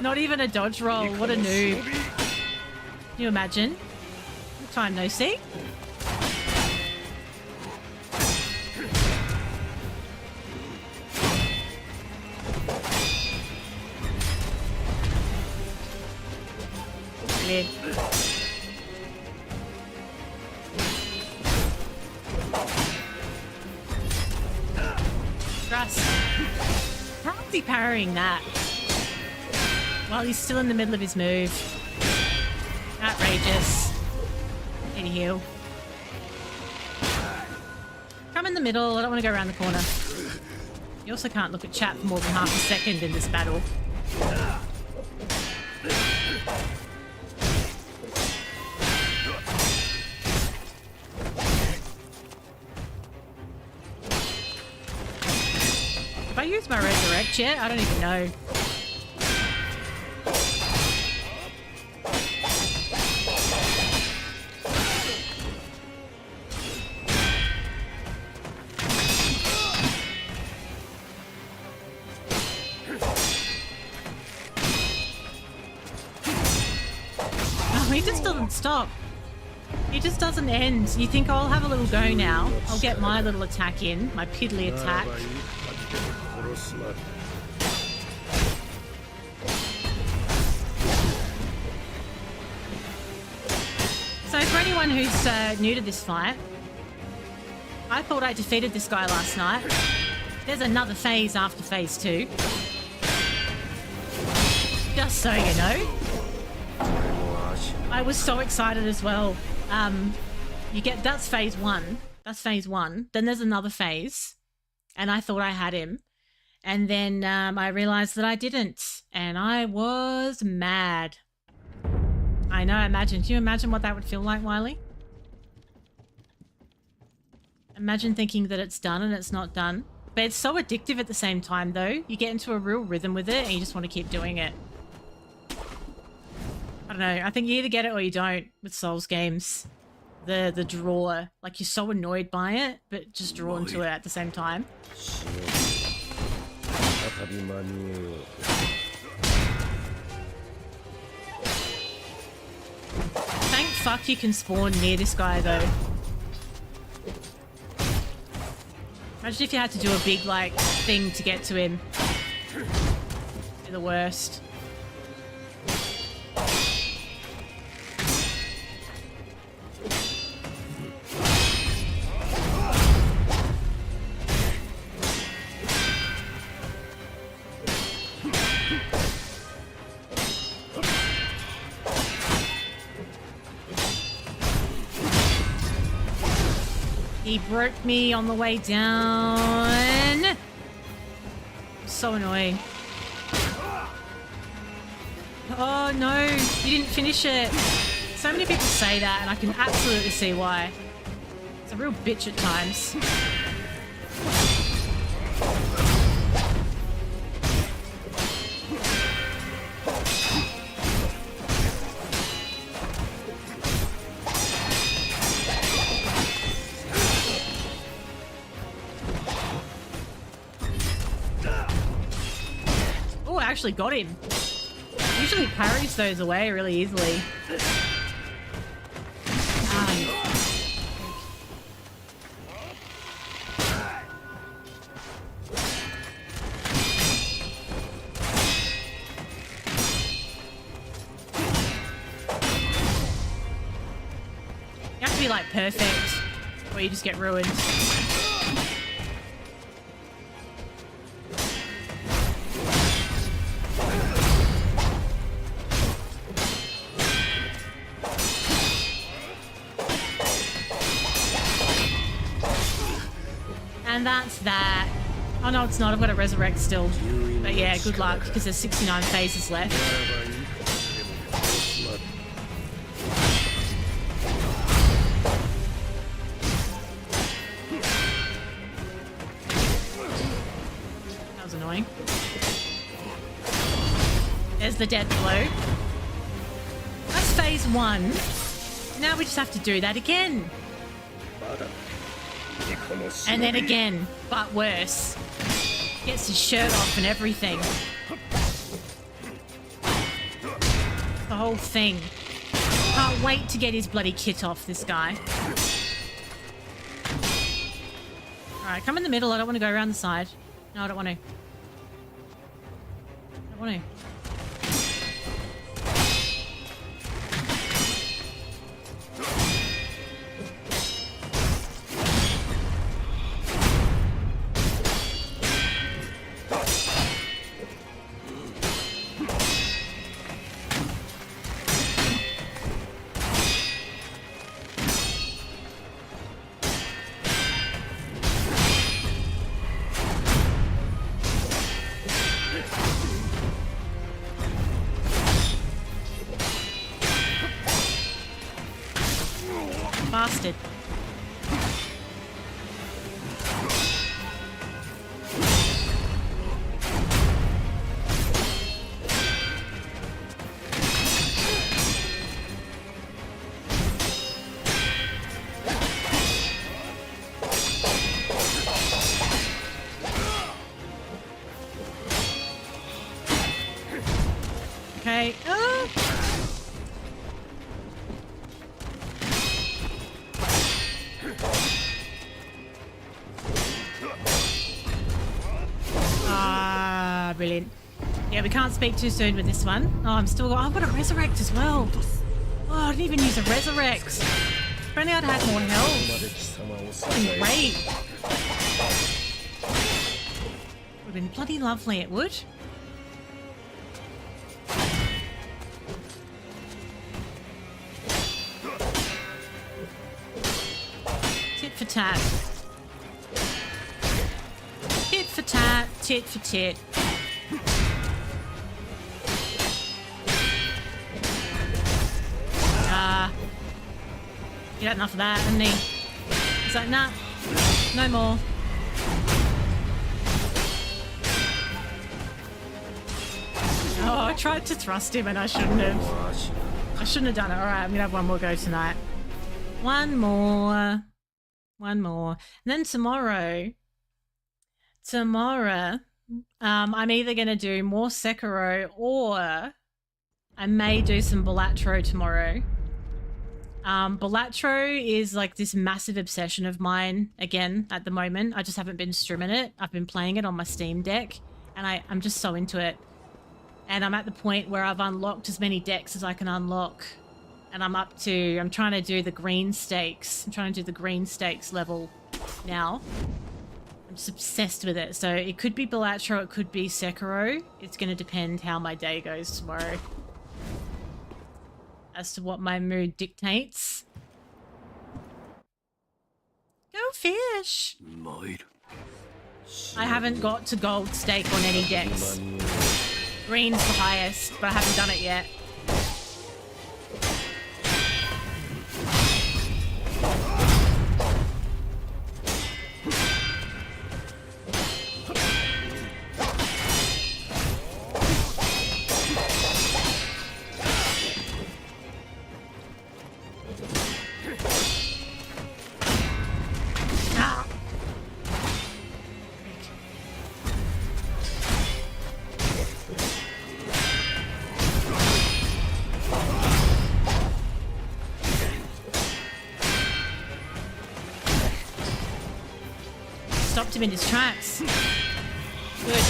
Not even a dodge roll. What a noob. Can you imagine? Long time no see. Brilliant. Christ. How is he parrying that? While he's still in the middle of his move. Outrageous. Need to heal. Come in the middle. I don't want to go around the corner. You also can't look at chat for more than half a second in this battle. Have I used my resurrect yet? I don't even know. He just doesn't stop. He just doesn't end. You think, oh, I'll have a little go now. I'll get my little attack in, my piddly attack. So for anyone who's new to this fight, I thought I defeated this guy last night. There's another phase after phase 2. Just so you know. I was so excited as well. That's phase 1. That's phase 1. Then there's another phase. And I thought I had him. And then I realized that I didn't. And I was mad. I know, imagine. Can you imagine what that would feel like, Wiley? Imagine thinking that it's done and it's not done. But it's so addictive at the same time, though. You get into a real rhythm with it and you just want to keep doing it. I don't know. I think you either get it or you don't with Souls games. The draw. Like, you're so annoyed by it, but just drawn to it at the same time. Thank fuck you can spawn near this guy, though. Imagine if you had to do a big, like, thing to get to him. You're the worst. He broke me on the way down. So annoying. Oh no, you didn't finish it. So many people say that and I can absolutely see why. It's a real bitch at times. Actually got him. Usually parries those away really easily. You have to be like perfect or you just get ruined. And that's that. Oh no, it's not. I've got to resurrect still. But yeah, good luck, because there's 69 phases left. That was annoying. There's the death blow. That's phase 1. Now we just have to do that again. And then again, but worse. Gets his shirt off and everything. The whole thing. Can't wait to get his bloody kit off, this guy. Alright, come in the middle. I don't want to go around the side. No, I don't want to. I don't want to. bastard. Okay. Oh. Ah, brilliant. Yeah, we can't speak too soon with this one. Oh, I've got a resurrect as well. Oh, I didn't even use a resurrect. If only I'd had more health. Been great. Would have been bloody lovely, it would. Tit for tat. Tit for tat, tit for tit. You got enough of that, hasn't he? He's like, nah, no more. Oh, I tried to thrust him and I shouldn't have. I shouldn't have done it. All right, I'm going to have one more go tonight. One more. One more. And then tomorrow, I'm either going to do more Sekiro or I may do some Balatro tomorrow. Balatro is like this massive obsession of mine again at the moment. I just haven't been streaming it. I've been playing it on my Steam Deck and I'm just so into it. And I'm at the point where I've unlocked as many decks as I can unlock. And I'm trying to do the green stakes. I'm trying to do the green stakes level now. I'm just obsessed with it. So it could be Balatro, it could be Sekiro. It's going to depend how my day goes tomorrow. As to what my mood dictates. Go fish! I haven't got to gold stake on any decks. Green's the highest, but I haven't done it yet. Stopped him in his tracks. Good.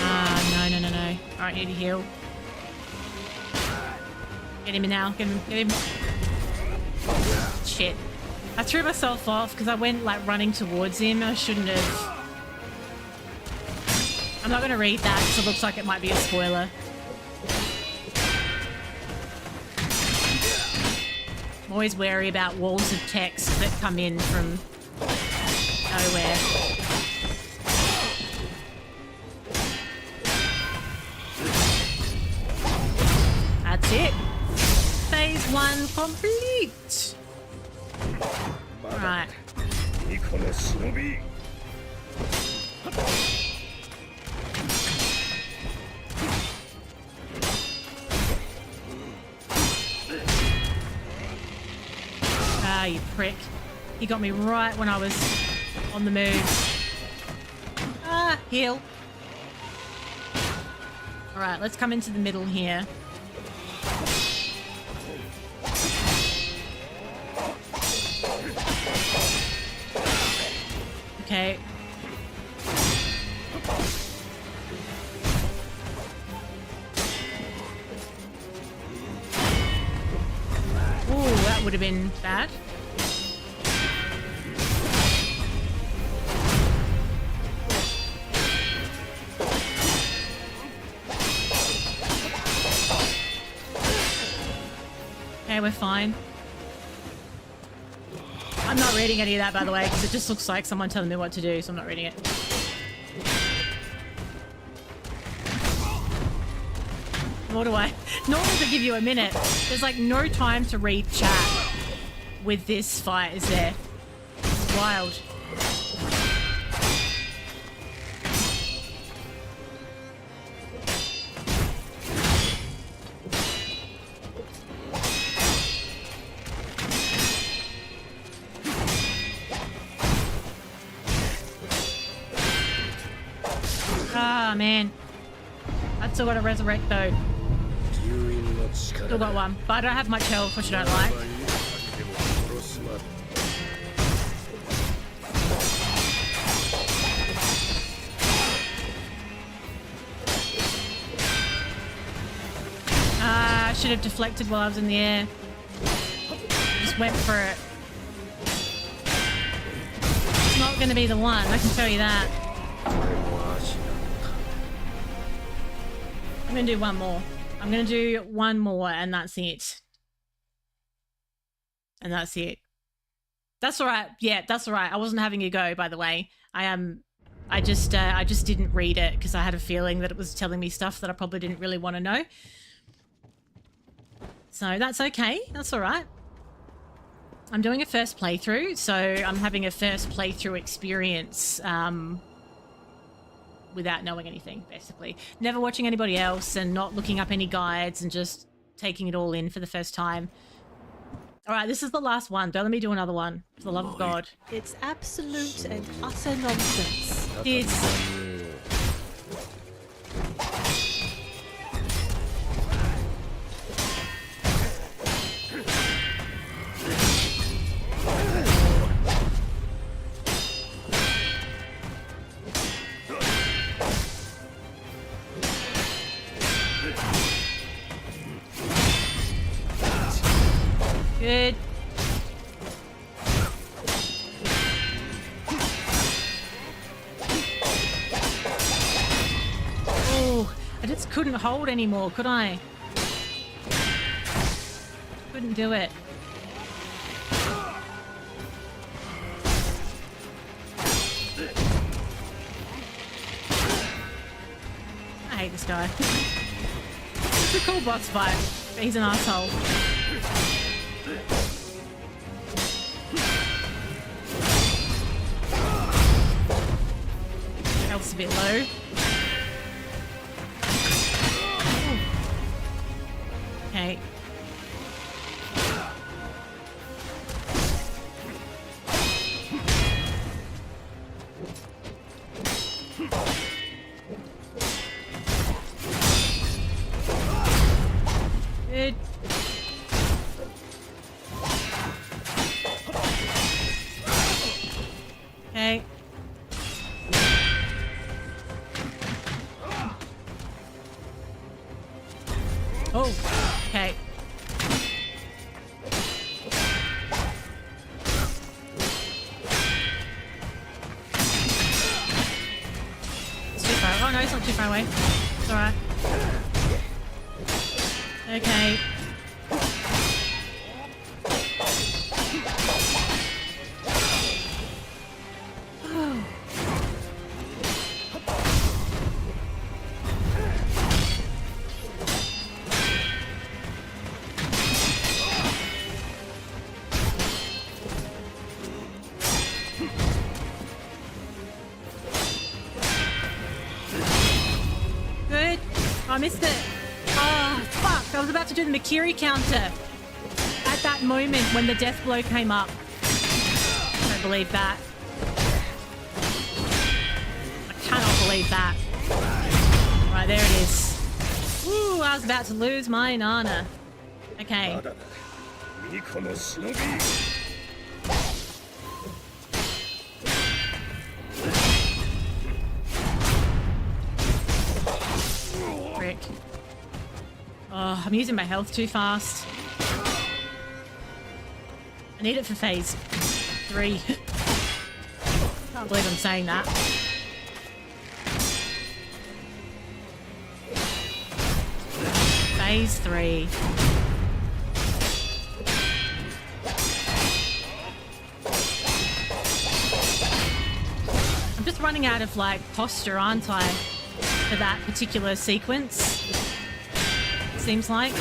Ah, no. Alright, need to heal. Get him in now. Get him. Shit. I threw myself off because I went like running towards him. I shouldn't have. I'm not going to read that because it looks like it might be a spoiler. I'm always wary about walls of text that come in from nowhere. That's it. Phase 1 complete. Right. Ah, you prick. He got me right when I was on the move. Ah, heal. Alright, let's come into the middle here. Okay. Ooh, that would have been bad. Okay, we're fine. I'm not reading any of that, by the way, because it just looks like someone telling me what to do, so I'm not reading it. Nor do I. Nor does it give you a minute. There's like no time to read chat with this fight, is there? It's wild. Ah, man. I've still got to resurrect, though. Still got one. But I don't have much health, which I don't like. Ah, I should have deflected while I was in the air. Just went for it. It's not going to be the one, I can tell you that. I'm going to do one more. I'm going to do one more and that's it. And that's it. That's all right. Yeah, that's all right. I wasn't having a go, by the way. I just didn't read it because I had a feeling that it was telling me stuff that I probably didn't really want to know. So that's okay. That's all right. I'm doing a first playthrough, so I'm having a first playthrough experience without knowing anything, basically. Never watching anybody else and not looking up any guides and just taking it all in for the first time. All right, this is the last one. Don't let me do another one, for the love of God. It's absolute and utter nonsense. It's... Good. Oh, I just couldn't hold anymore, could I? Couldn't do it. I hate this guy. It's a cool boss fight, but he's an asshole. Health's a bit low. Ooh. Okay. Good. Okay. Oh, okay. It's too far. Oh no, it's not too far away. It's alright. Okay. Good. Oh, I missed it. Oh, fuck. I was about to do the Makiri counter at that moment when the death blow came up. I don't believe that. I cannot believe that. Right, there it is. Woo, I was about to lose my Nana. Okay. Frick. Oh, I'm using my health too fast. I need it for phase 3. Can't believe I'm saying that. Phase 3. I'm just running out of like posture, aren't I, for that particular sequence? seems like.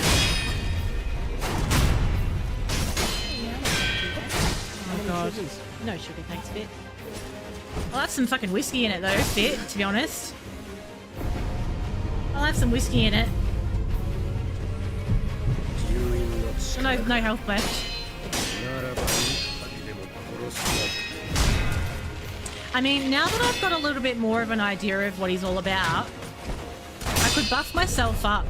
Oh god. No sugar, thanks, Fit. I'll have some fucking whiskey in it though, Fit, to be honest. I'll have some whiskey in it. No health left. I mean, now that I've got a little bit more of an idea of what he's all about, I could buff myself up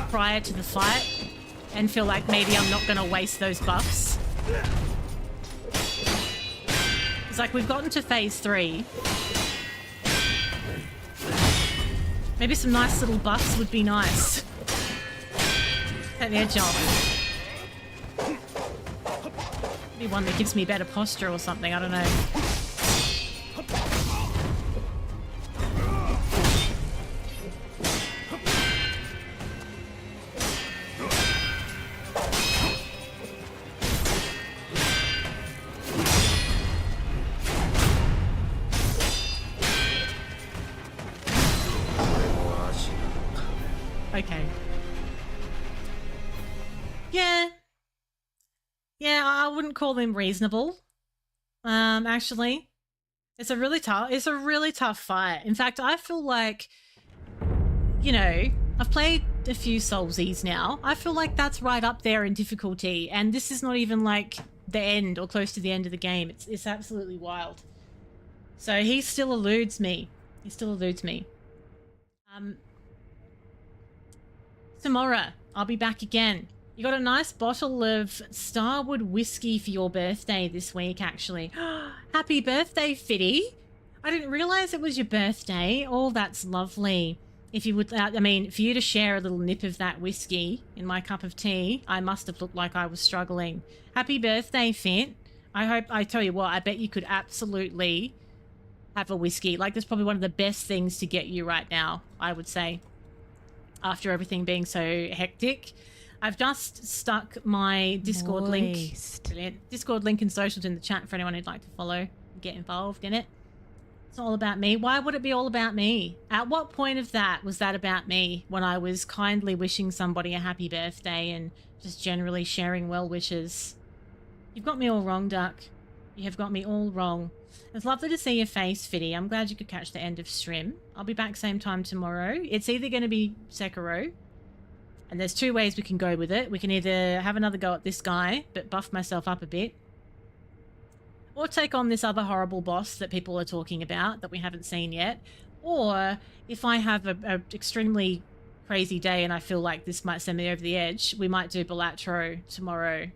prior to the fight and feel like maybe I'm not going to waste those buffs. It's like we've gotten to phase 3. Maybe some nice little buffs would be nice. Take the edge off. Maybe one that gives me better posture or something, I don't know. Okay. Yeah, I wouldn't call them reasonable. Actually. It's a really tough fight. In fact, I feel like, you know, I've played a few Soulsies now. I feel like that's right up there in difficulty, and this is not even like the end or close to the end of the game. It's absolutely wild. So he still eludes me. Tomorrow, I'll be back again. You got a nice bottle of Starwood whiskey for your birthday this week, actually. Happy birthday, Fitty. I didn't realize it was your birthday. Oh, that's lovely. If you would, I mean, for you to share a little nip of that whiskey in my cup of tea, I must have looked like I was struggling. Happy birthday, Fit. I tell you what, I bet you could absolutely have a whiskey. Like, that's probably one of the best things to get you right now, I would say. After everything being so hectic. I've just stuck my Discord link. Brilliant. Discord link and socials in the chat for anyone who'd like to follow and get involved in it. It's all about me. Why would it be all about me? At what point of that was that about me, when I was kindly wishing somebody a happy birthday and just generally sharing well wishes? You've got me all wrong, Duck. You have got me all wrong. It's lovely to see your face, Fitty. I'm glad you could catch the end of stream. I'll be back same time tomorrow. It's either going to be Sekiro, and there's 2 ways we can go with it. We can either have another go at this guy, but buff myself up a bit, or take on this other horrible boss that people are talking about that we haven't seen yet. Or if I have a extremely crazy day and I feel like this might send me over the edge, we might do Balatro tomorrow.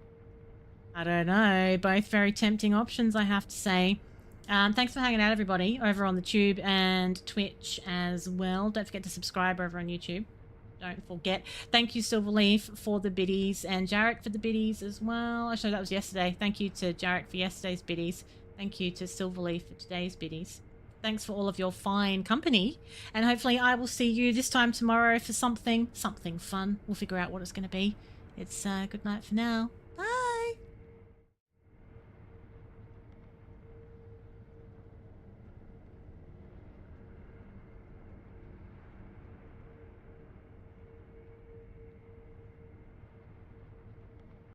I don't know. Both very tempting options, I have to say. Thanks for hanging out, everybody, over on the Tube and Twitch as well. Don't forget to subscribe over on YouTube. Don't forget. Thank you, Silverleaf, for the biddies, and Jarek for the biddies as well. Actually, that was yesterday. Thank you to Jarek for yesterday's biddies. Thank you to Silverleaf for today's biddies. Thanks for all of your fine company, and hopefully I will see you this time tomorrow for something fun. We'll figure out what it's going to be. It's good night for now.